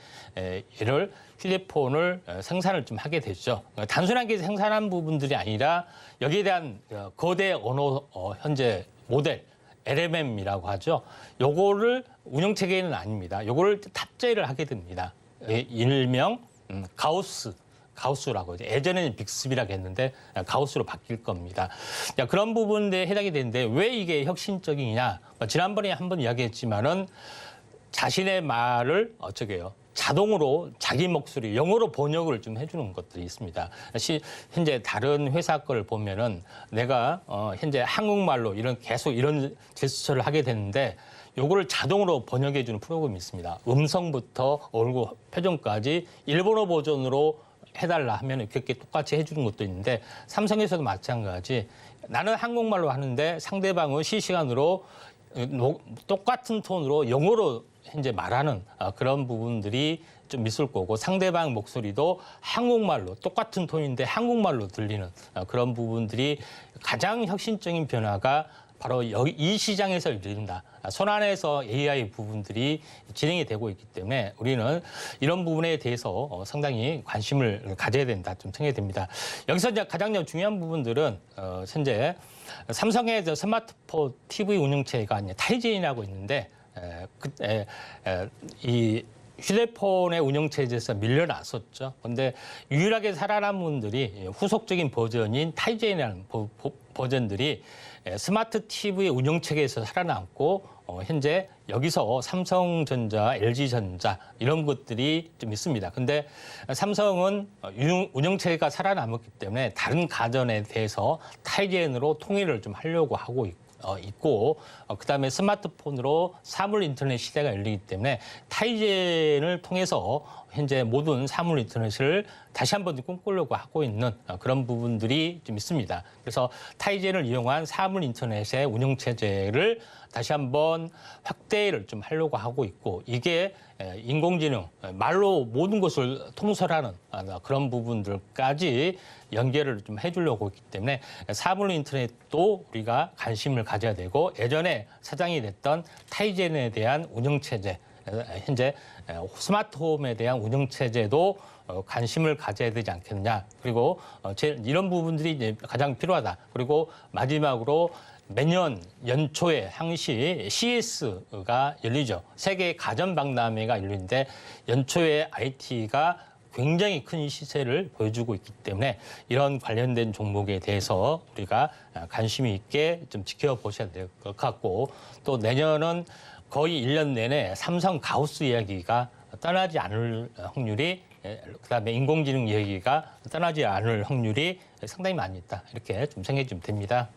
S3: 이를 휴대폰을 생산을 좀 하게 되죠. 단순하게 생산한 부분들이 아니라 여기에 대한 거대 언어 현재 모델 LMM이라고 하죠. 요거를 운영 체계는 아닙니다. 요거를 탑재를 하게 됩니다. 일명 가우스라고 하죠. 예전에는 빅스비라고 했는데 가우스로 바뀔 겁니다. 그런 부분에 해당이 되는데 왜 이게 혁신적이냐? 지난번에 한번 이야기했지만은 자신의 말을 자동으로 자기 목소리 영어로 번역을 좀 해주는 것들이 있습니다. 현재 다른 회사 거를 보면은 내가 현재 한국말로 계속 이런 제스처를 하게 되는데 요거를 자동으로 번역해주는 프로그램이 있습니다. 음성부터 얼굴 표정까지 일본어 버전으로 해달라 하면 그렇게 똑같이 해주는 것도 있는데 삼성에서도 마찬가지. 나는 한국말로 하는데 상대방은 실시간으로 똑같은 톤으로 영어로 현재 말하는 그런 부분들이 좀 있을 거고 상대방 목소리도 한국말로 똑같은 톤인데 한국말로 들리는 그런 부분들이 가장 혁신적인 변화가 바로 이 시장에서 이른다. 손안에서 AI 부분들이 진행이 되고 있기 때문에 우리는 이런 부분에 대해서 상당히 관심을 가져야 된다 좀 생각이 됩니다. 여기서 이제 가장 중요한 부분들은 현재 삼성의 스마트폰 TV 운영체가 타이젠이라고 있는데 이 휴대폰의 운영체제에서 밀려났었죠. 그런데 유일하게 살아남은 분들이 후속적인 버전인 타이젠이라는 버전들이 스마트 TV 운영체계에서 살아남고 현재 여기서 삼성전자, LG전자 이런 것들이 좀 있습니다. 근데 삼성은 운영체계가 살아남았기 때문에 다른 가전에 대해서 타이젠으로 통일을 좀 하려고 하고 있고 그다음에 스마트폰으로 사물 인터넷 시대가 열리기 때문에 타이젠을 통해서 현재 모든 사물 인터넷을 다시 한번 꿈꾸려고 하고 있는 그런 부분들이 좀 있습니다. 그래서 타이젠을 이용한 사물 인터넷의 운영 체제를 다시 한번 확대를 좀 하려고 하고 있고, 이게 인공지능, 말로 모든 것을 통솔하는 그런 부분들까지 연계를 좀 해주려고 했기 때문에 사물 인터넷도 우리가 관심을 가져야 되고, 예전에 사장이 됐던 타이젠에 대한 운영 체제, 현재 스마트홈에 대한 운영 체제도 관심을 가져야 되지 않겠느냐. 그리고 이런 부분들이 이제 가장 필요하다. 그리고 마지막으로 매년 연초에 항시 CES가 열리죠. 세계 가전 박람회가 열리는데 연초에 IT가 굉장히 큰 시세를 보여주고 있기 때문에 이런 관련된 종목에 대해서 우리가 관심이 있게 좀 지켜보셔야 될 것 같고, 또 내년은 거의 1년 내내 삼성 가우스 이야기가 떠나지 않을 확률이, 그다음에 인공지능 이야기가 떠나지 않을 확률이 상당히 많이 있다. 이렇게 좀 생각이 좀 됩니다.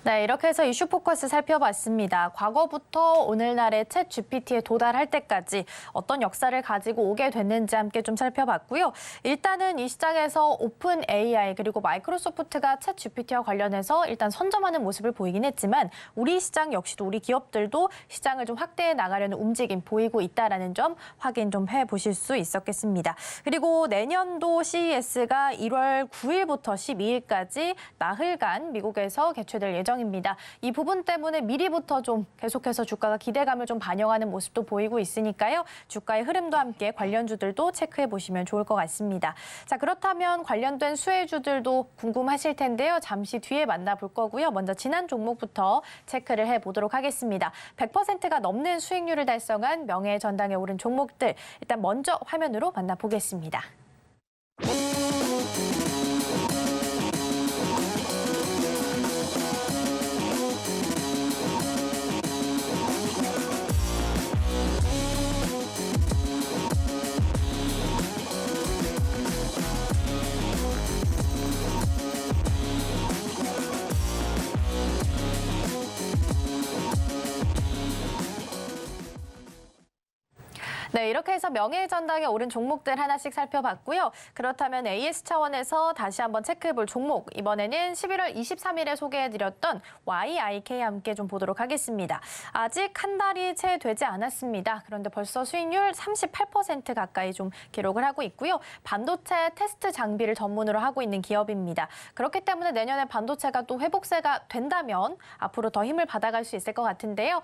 S2: 네, 이렇게 해서 이슈 포커스 살펴봤습니다. 과거부터 오늘날의 챗 GPT에 도달할 때까지 어떤 역사를 가지고 오게 됐는지 함께 좀 살펴봤고요. 일단은 이 시장에서 오픈 AI 그리고 마이크로소프트가 챗 GPT와 관련해서 일단 선점하는 모습을 보이긴 했지만, 우리 시장 역시도 우리 기업들도 시장을 좀 확대해 나가려는 움직임 보이고 있다라는 점 확인 좀 해보실 수 있었겠습니다. 그리고 내년도 CES가 1월 9일부터 12일까지 나흘간 미국에서 개최될 예정입니다. 이 부분 때문에 미리부터 좀 계속해서 주가가 기대감을 좀 반영하는 모습도 보이고 있으니까요. 주가의 흐름도 함께 관련주들도 체크해 보시면 좋을 것 같습니다. 자, 그렇다면 관련된 수혜주들도 궁금하실 텐데요. 잠시 뒤에 만나볼 거고요. 먼저 지난 종목부터 체크를 해보도록 하겠습니다. 100%가 넘는 수익률을 달성한 명예의 전당에 오른 종목들, 일단 먼저 화면으로 만나보겠습니다. 네, 이렇게 해서 명예의 전당에 오른 종목들 하나씩 살펴봤고요. 그렇다면 AS 차원에서 다시 한번 체크해볼 종목, 이번에는 11월 23일에 소개해드렸던 YIK 함께 좀 보도록 하겠습니다. 아직 한 달이 채 되지 않았습니다. 그런데 벌써 수익률 38% 가까이 좀 기록을 하고 있고요. 반도체 테스트 장비를 전문으로 하고 있는 기업입니다. 그렇기 때문에 내년에 반도체가 또 회복세가 된다면 앞으로 더 힘을 받아갈 수 있을 것 같은데요.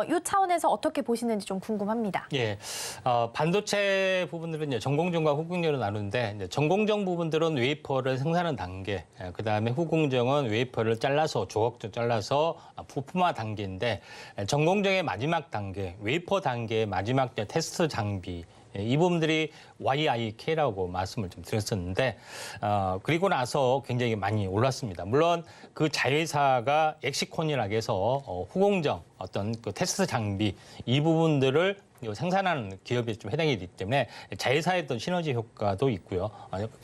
S2: 이 차원에서 어떻게 보시는지 좀 궁금합니다.
S3: 예. 반도체 부분들은 이제 전공정과 후공정으로 나누는데, 이제 전공정 부분들은 웨이퍼를 생산하는 단계, 그다음에 후공정은 웨이퍼를 잘라서 조각조 잘라서 부품화 단계인데, 전공정의 마지막 단계, 웨이퍼 단계의 마지막 테스트 장비, 이 부분들이 YIK라고 말씀을 좀 드렸었는데, 그리고 나서 굉장히 많이 올랐습니다. 물론 그 자회사가 엑시콘이라고 해서 후공정 어떤 그 테스트 장비 이 부분들을 생산하는 기업에 좀 해당이 되기 때문에 자회사의 어떤 시너지 효과도 있고요.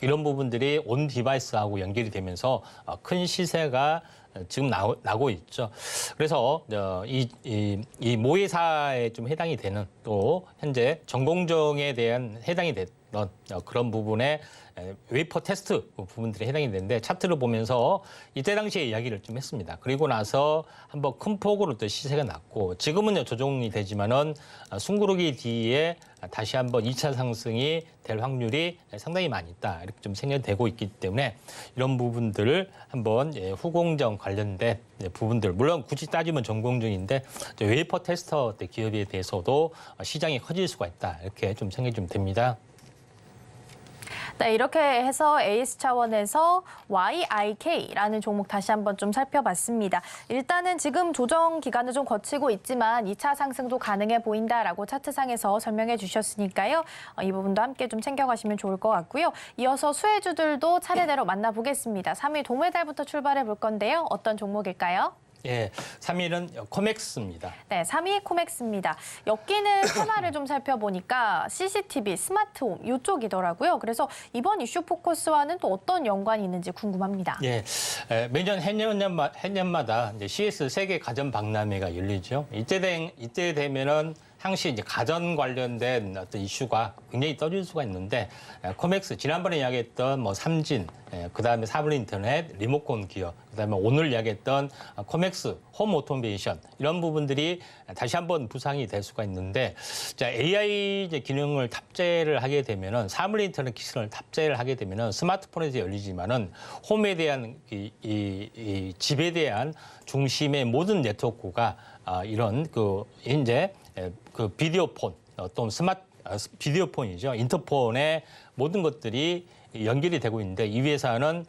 S3: 이런 부분들이 온 디바이스하고 연결이 되면서 큰 시세가 지금 나고 있죠. 그래서 이 모회사에 좀 해당이 되는, 또 현재 전공정에 대한 해당이 됐던 그런 부분에 웨이퍼 테스트 부분들이 해당이 되는데, 차트를 보면서 이때 당시에 이야기를 좀 했습니다. 그리고 나서 한번 큰 폭으로 또 시세가 났고, 지금은 조정이 되지만은 숨구르기 뒤에 다시 한번 2차 상승이 될 확률이 상당히 많이 있다, 이렇게 좀 생각되고 있기 때문에 이런 부분들을 한번 후공정 관련된 부분들, 물론 굳이 따지면 전공정인데 웨이퍼 테스터 기업에 대해서도 시장이 커질 수가 있다, 이렇게 좀 생각이 좀 됩니다.
S2: 네, 이렇게 해서 AS 차원에서 YIK라는 종목 다시 한번 좀 살펴봤습니다. 일단은 지금 조정 기간을 좀 거치고 있지만 2차 상승도 가능해 보인다라고 차트상에서 설명해 주셨으니까요. 이 부분도 함께 좀 챙겨가시면 좋을 것 같고요. 이어서 수혜주들도 차례대로 만나보겠습니다. 3위 동메달부터 출발해 볼 건데요. 어떤 종목일까요?
S3: 예, 3위는 코맥스입니다.
S2: 네, 3위 코맥스입니다. 엮이는 테마를 좀 살펴보니까 CCTV, 스마트홈 이쪽이더라고요. 그래서 이번 이슈 포커스와는 또 어떤 연관이 있는지 궁금합니다.
S3: 예, 매년 해년마다 이제 CS 세계 가전 박람회가 열리죠. 이때 되면은 당시 이제 가전 관련된 어떤 이슈가 굉장히 떠질 수가 있는데 코맥스 지난번에 이야기했던 뭐 삼진, 그다음에 사물 인터넷, 리모컨 기업, 그다음에 오늘 이야기했던 코맥스, 홈 오토메이션 이런 부분들이 다시 한번 부상이 될 수가 있는데 자, AI 이제 기능을 탑재를 하게 되면은 사물 인터넷 기술을 탑재를 하게 되면은 스마트폰에서 열리지만은 홈에 대한 이 집에 대한 중심의 모든 네트워크가 이런 그 이제 그 비디오폰 또 비디오폰이죠. 인터폰의 모든 것들이 연결이 되고 있는데 이 회사는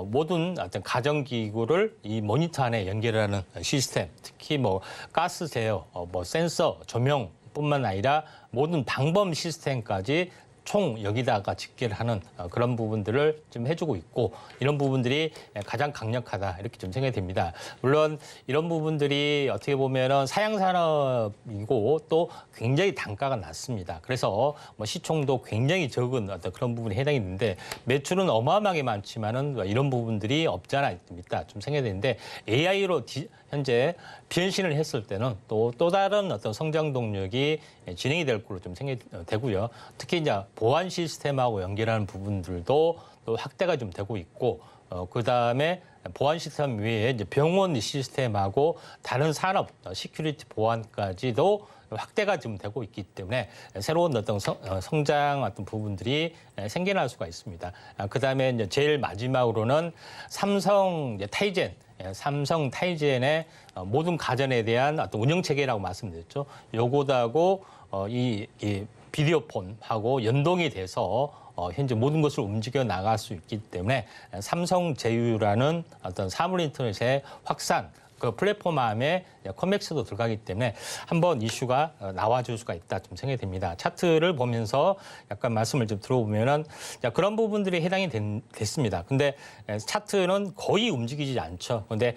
S3: 모든 어떤 가전기구를 이 모니터 안에 연결하는 시스템, 특히 뭐 가스 제어, 뭐 센서, 조명뿐만 아니라 모든 방범 시스템까지 총 여기다가 집계를 하는 그런 부분들을 좀 해주고 있고 이런 부분들이 가장 강력하다 이렇게 좀 생각이 됩니다. 물론 이런 부분들이 어떻게 보면은 사양 산업이고 또 굉장히 단가가 낮습니다. 그래서 뭐 시총도 굉장히 적은 어떤 그런 부분에 해당이 되는데 매출은 어마어마하게 많지만은 이런 부분들이 없지 않아 있습니다. 좀 생각이 되는데 AI로 현재 변신을 했을 때는 또 다른 어떤 성장 동력이 진행이 될 걸로 좀 생각이 되고요. 특히 이제 보안 시스템하고 연결하는 부분들도 또 확대가 좀 되고 있고, 그 다음에 보안 시스템 외에 이제 병원 시스템하고 다른 산업, 시큐리티 보안까지도 확대가 좀 되고 있기 때문에 새로운 어떤 성장 어떤 부분들이 생겨날 수가 있습니다. 그 다음에 이제 제일 마지막으로는 삼성 타이젠. 삼성 타이젠의 모든 가전에 대한 어떤 운영 체계라고 말씀드렸죠. 요거하고 이 비디오폰하고 연동이 돼서 현재 모든 것을 움직여 나갈 수 있기 때문에 삼성 제휴라는 어떤 사물 인터넷의 확산 그 플랫폼 안에 코맥스도 들어가기 때문에 한번 이슈가 나와줄 수가 있다 좀 생각이 됩니다. 차트를 보면서 약간 말씀을 좀 들어보면은 그런 부분들이 해당이 됐습니다. 근데 차트는 거의 움직이지 않죠. 근데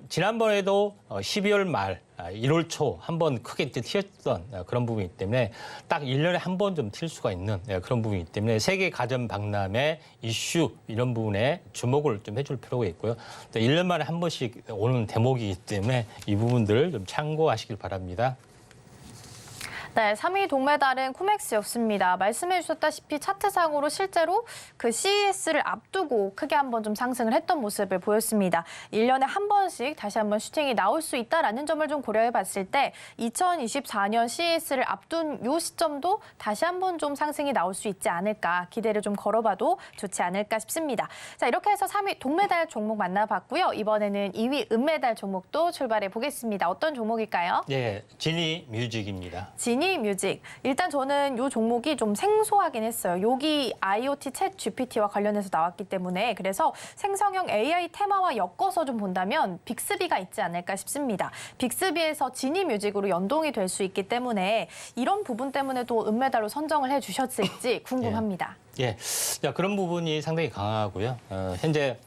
S3: 지난번에도 12월 말 1월 초 한번 크게 튀었던 그런 부분이기 때문에 딱 1년에 한 번 좀 튈 수가 있는 그런 부분이기 때문에 세계 가전 박람회 이슈 이런 부분에 주목을 좀 해줄 필요가 있고요. 또 1년 만에 한 번씩 오는 대목이기 때문에 이 부분들을 좀 참고하시길 바랍니다.
S2: 네, 3위 동메달은 코맥스였습니다. 말씀해 주셨다시피 차트상으로 실제로 그 CES를 앞두고 크게 한번 좀 상승을 했던 모습을 보였습니다. 1년에 한 번씩 다시 한번 슈팅이 나올 수 있다라는 점을 좀 고려해 봤을 때 2024년 CES를 앞둔 요 시점도 다시 한번 좀 상승이 나올 수 있지 않을까 기대를 좀 걸어봐도 좋지 않을까 싶습니다. 자, 이렇게 해서 3위 동메달 종목 만나봤고요. 이번에는 2위 은메달 종목도 출발해 보겠습니다. 어떤 종목일까요?
S3: 네, 지니 뮤직입니다.
S2: 지니 뮤직. 일단 저는 이 종목이 좀 생소하긴 했어요. 여기 IoT 챗 GPT와 관련해서 나왔기 때문에 그래서 생성형 AI 테마와 엮어서 좀 본다면 빅스비가 있지 않을까 싶습니다. 빅스비에서 지니 뮤직으로 연동이 될 수 있기 때문에 이런 부분 때문에도 은메달로 선정을 해주셨을지 궁금합니다.
S3: 예, 그런 부분이 상당히 강하고요. 현재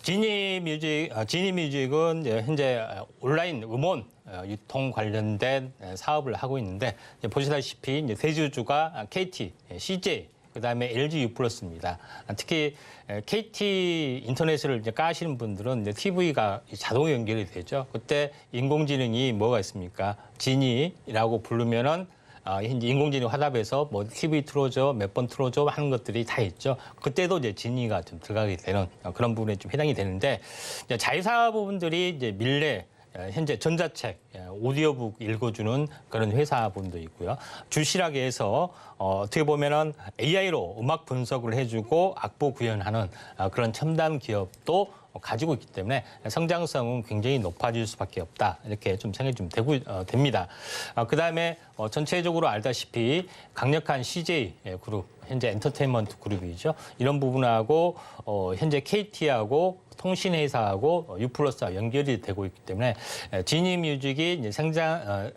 S3: 지니 뮤직은 현재 온라인 음원 유통 관련된 사업을 하고 있는데 보시다시피 이제 대주주가 KT, CJ, 그다음에 LG U+입니다. 특히 KT 인터넷을 이제 까시는 분들은 이제 TV가 자동 연결이 되죠. 그때 인공지능이 뭐가 있습니까? 지니라고 부르면은 현재 인공지능 화답에서 뭐 TV 틀어줘, 몇 번 틀어줘 하는 것들이 다 있죠. 그때도 이제 진위가 좀 들어가게 되는 그런 부분에 좀 해당이 되는데 이제 자회사 부분들이 이제 밀레 현재 전자책, 오디오북 읽어주는 그런 회사분도 있고요. 주시락에 해서 어떻게 보면은 AI로 음악 분석을 해주고 악보 구현하는 그런 첨단 기업도 가지고 있기 때문에 성장성은 굉장히 높아질 수밖에 없다. 이렇게 좀 생각이 좀 됩니다. 그다음에 전체적으로 알다시피 강력한 CJ 그룹, 현재 엔터테인먼트 그룹이죠. 이런 부분하고 현재 KT하고 통신회사하고 U+와 연결이 되고 있기 때문에 지니 뮤직이 이제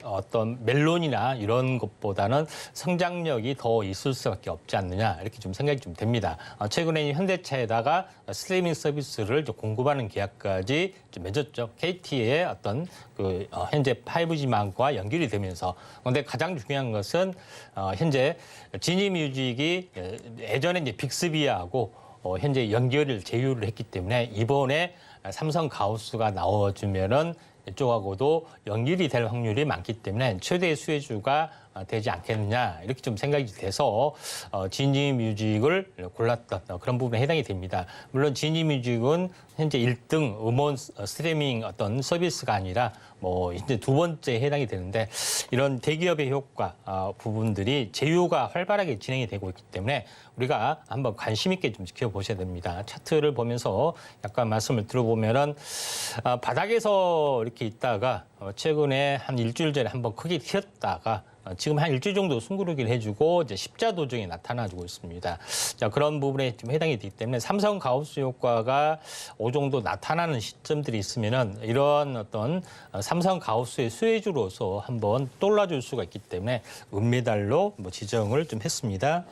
S3: 어떤 멜론이나 이런 것보다는 성장력이 더 있을 수밖에 없지 않느냐 이렇게 좀 생각이 좀 됩니다. 최근에 현대차에다가 스트리밍 서비스를 공급하는 계약까지 좀 맺었죠. KT의 어떤 그 현재 5G망과 연결이 되면서 그런데 가장 중요한 것은 현재 지니 뮤직이 예전에 이제 빅스비하고 현재 연결을 제휴를 했기 때문에 이번에 삼성 가우스가 나와주면은 이쪽하고도 연결이 될 확률이 많기 때문에 최대 수혜주가 되지 않겠느냐 이렇게 좀 생각이 돼서 지니뮤직을 골랐던 그런 부분에 해당이 됩니다. 물론 지니뮤직은 현재 1등 음원 스트리밍 어떤 서비스가 아니라 뭐 이제 두 번째에 해당이 되는데 이런 대기업의 효과 부분들이 제휴가 활발하게 진행이 되고 있기 때문에 우리가 한번 관심 있게 좀 지켜보셔야 됩니다. 차트를 보면서 약간 말씀을 들어보면은 바닥에서 이렇게 있다가 최근에 한 일주일 전에 한번 크게 튀었다가 지금 한 일주일 정도 숨고르기를 해주고 이제 십자 도정이 나타나주고 있습니다. 자, 그런 부분에 좀 해당이 되기 때문에 삼성 가우스 효과가 어느 정도 나타나는 시점들이 있으면은 이런 어떤 삼성 가우스의 수혜주로서 한번 떠올라줄 수가 있기 때문에 은메달로 뭐 지정을 좀 했습니다.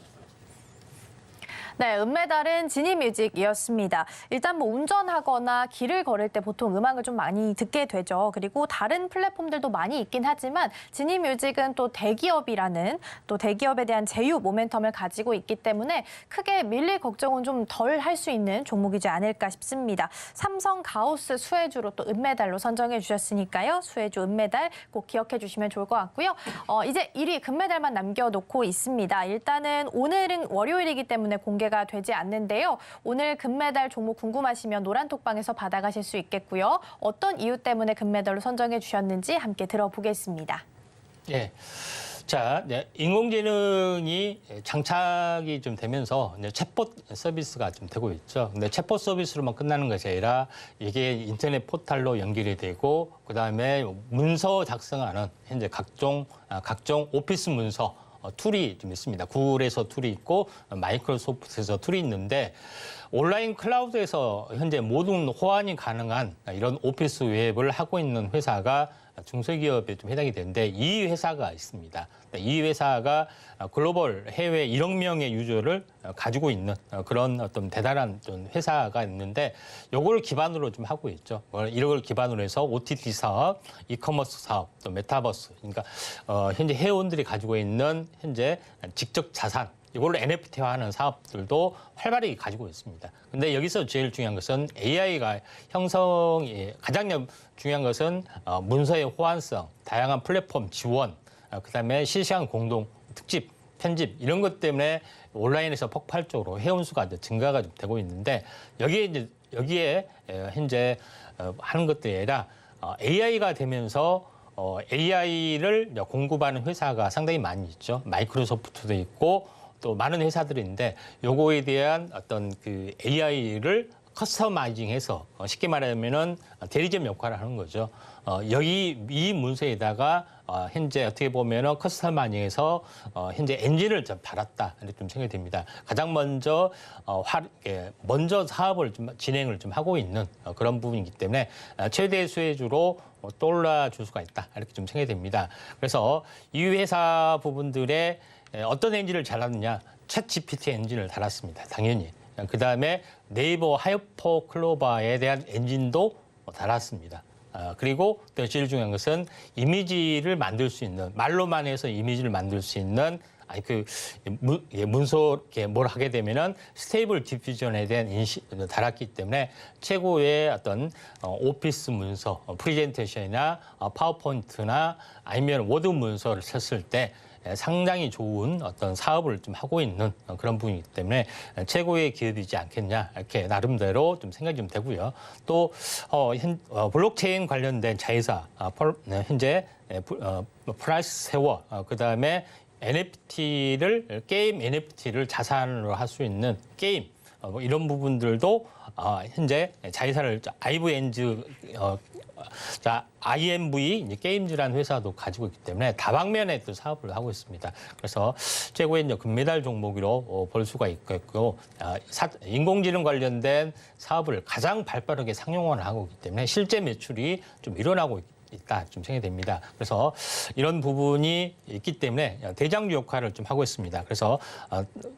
S2: 네, 은메달은 지니뮤직이었습니다. 일단 뭐 운전하거나 길을 걸을 때 보통 음악을 좀 많이 듣게 되죠. 그리고 다른 플랫폼들도 많이 있긴 하지만 지니뮤직은 또 대기업이라는 또 대기업에 대한 제휴 모멘텀을 가지고 있기 때문에 크게 밀릴 걱정은 좀 덜 할 수 있는 종목이지 않을까 싶습니다. 삼성 가우스 수혜주로 또 은메달로 선정해 주셨으니까요. 수혜주 은메달 꼭 기억해 주시면 좋을 것 같고요. 이제 1위 금메달만 남겨놓고 있습니다. 일단은 오늘은 월요일이기 때문에 공개가 되지 않는데요. 오늘 금메달 종목 궁금하시면 노란톡방에서 받아가실 수 있겠고요. 어떤 이유 때문에 금메달로 선정해 주셨는지 함께 들어보겠습니다.
S3: 예. 자, 인공지능이 장착이 좀 되면서 챗봇 서비스가 좀 되고 있죠. 근데 챗봇 서비스로만 끝나는 것이 아니라 이게 인터넷 포털로 연결이 되고 그다음에 문서 작성하는 현재 각종 오피스 문서 툴이 좀 있습니다. 구글에서 툴이 있고 마이크로소프트에서 툴이 있는데 온라인 클라우드에서 현재 모든 호환이 가능한 이런 오피스 웹을 하고 있는 회사가 중소기업에 좀 해당이 되는데 이 회사가 있습니다. 이 회사가 글로벌 해외 1억 명의 유저를 가지고 있는 그런 어떤 대단한 좀 회사가 있는데 요거를 기반으로 좀 하고 있죠. 이걸 기반으로 해서 OTT 사업, 이커머스 사업, 또 메타버스, 그러니까 현재 회원들이 가지고 있는 현재 지적 자산 이걸로 NFT화하는 사업들도 활발히 가지고 있습니다. 근데 여기서 제일 중요한 것은 AI가 형성이 가장 중요한 것은 문서의 호환성, 다양한 플랫폼 지원, 그다음에 실시간 공동 특집, 편집 이런 것 때문에 온라인에서 폭발적으로 회원 수가 증가가 좀 되고 있는데 여기에 현재 하는 것들이 아니라 AI가 되면서 AI를 공급하는 회사가 상당히 많이 있죠. 마이크로소프트도 있고 또 많은 회사들이 있는데 요거에 대한 어떤 그 AI를 커스터마이징해서 쉽게 말하면은 대리점 역할을 하는 거죠. 여기 이 문서에다가 현재 어떻게 보면은 커스터마이징해서 현재 엔진을 좀 달았다 이렇게 좀 생각이 됩니다. 가장 먼저 먼저 사업을 좀 진행을 좀 하고 있는 그런 부분이기 때문에 최대 수혜주로 떠올라 줄 수가 있다 이렇게 좀 생각이 됩니다. 그래서 이 회사 부분들의 어떤 엔진을 달았느냐? 챗 GPT 엔진을 달았습니다. 당연히. 그다음에 네이버 하이퍼 클로바에 대한 엔진도 달았습니다. 그리고 또 제일 중요한 것은 이미지를 만들 수 있는 말로만 해서 이미지를 만들 수 있는 문서 뭘 하게 되면은 스테이블 디퓨전에 대한 인식을 달았기 때문에 최고의 어떤 오피스 문서, 프레젠테이션이나 파워포인트나 아니면 워드 문서를 썼을 때 상당히 좋은 어떤 사업을 좀 하고 있는 그런 부분이기 때문에 최고의 기업이지 않겠냐 이렇게 나름대로 좀 생각이 좀 되고요. 또 블록체인 관련된 자회사 현재 프라이스 세워 그다음에 게임 NFT를 자산으로 할 수 있는 게임 이런 부분들도 현재 자회사를 IMV 게임즈라는 회사도 가지고 있기 때문에 다방면의 또 사업을 하고 있습니다. 그래서 최고의 금메달 종목으로 볼 수가 있겠고 인공지능 관련된 사업을 가장 발빠르게 상용화하고 있기 때문에 실제 매출이 좀 일어나고 있다 좀 생각이 됩니다. 그래서 이런 부분이 있기 때문에 대장주 역할을 좀 하고 있습니다. 그래서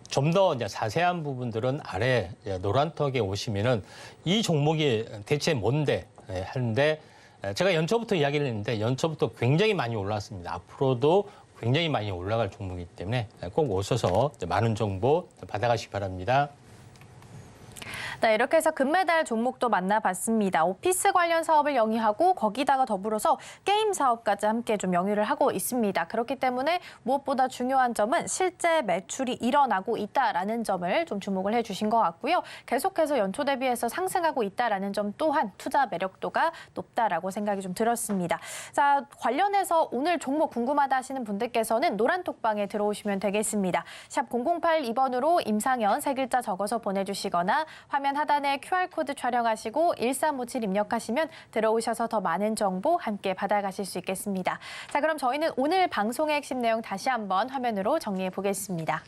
S3: 좀 더 자세한 부분들은 아래 노란턱에 오시면은 이 종목이 대체 뭔데 하는데 제가 연초부터 이야기를 했는데 연초부터 굉장히 많이 올랐습니다. 앞으로도 굉장히 많이 올라갈 종목이기 때문에 꼭 오셔서 많은 정보 받아가시기 바랍니다.
S2: 네, 이렇게 해서 금메달 종목도 만나봤습니다. 오피스 관련 사업을 영위하고 거기다가 더불어서 게임 사업까지 함께 좀 영위를 하고 있습니다. 그렇기 때문에 무엇보다 중요한 점은 실제 매출이 일어나고 있다라는 점을 좀 주목을 해주신 것 같고요. 계속해서 연초 대비해서 상승하고 있다라는 점 또한 투자 매력도가 높다라고 생각이 좀 들었습니다. 자, 관련해서 오늘 종목 궁금하다 하시는 분들께서는 노란톡방에 들어오시면 되겠습니다. 샵 0082번으로 임상현 세 글자 적어서 보내주시거나 화면 하단에 QR코드 촬영하시고 1357 입력하시면 들어오셔서 더 많은 정보 함께 받아가실 수 있겠습니다. 자, 그럼 저희는 오늘 방송의 핵심 내용 다시 한번 화면으로 정리해 보겠습니다.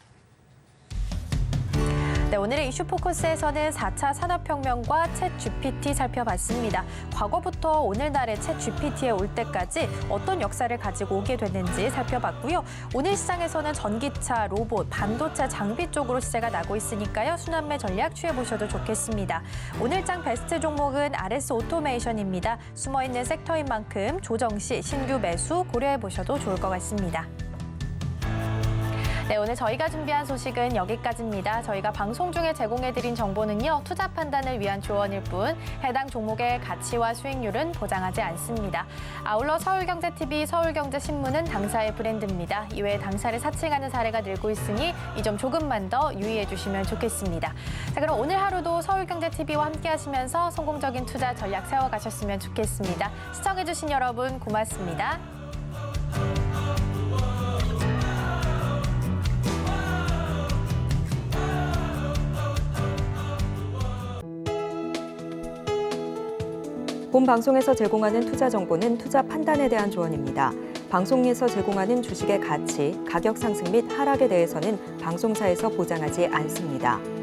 S2: 네, 오늘의 이슈 포커스에서는 4차 산업혁명과 챗GPT 살펴봤습니다. 과거부터 오늘날의 챗GPT에 올 때까지 어떤 역사를 가지고 오게 됐는지 살펴봤고요. 오늘 시장에서는 전기차, 로봇, 반도체 장비 쪽으로 시세가 나고 있으니까요. 순환매 전략 취해보셔도 좋겠습니다. 오늘 장 베스트 종목은 RS 오토메이션입니다. 숨어있는 섹터인 만큼 조정 시 신규 매수 고려해보셔도 좋을 것 같습니다. 네, 오늘 저희가 준비한 소식은 여기까지입니다. 저희가 방송 중에 제공해드린 정보는요, 투자 판단을 위한 조언일 뿐 해당 종목의 가치와 수익률은 보장하지 않습니다. 아울러 서울경제TV, 서울경제신문은 당사의 브랜드입니다. 이외에 당사를 사칭하는 사례가 늘고 있으니 이 점 조금만 더 유의해 주시면 좋겠습니다. 자, 그럼 오늘 하루도 서울경제TV와 함께 하시면서 성공적인 투자 전략 세워가셨으면 좋겠습니다. 시청해주신 여러분 고맙습니다.
S1: 본 방송에서 제공하는 투자 정보는 투자 판단에 대한 조언입니다. 방송에서 제공하는 주식의 가치, 가격 상승 및 하락에 대해서는 방송사에서 보장하지 않습니다.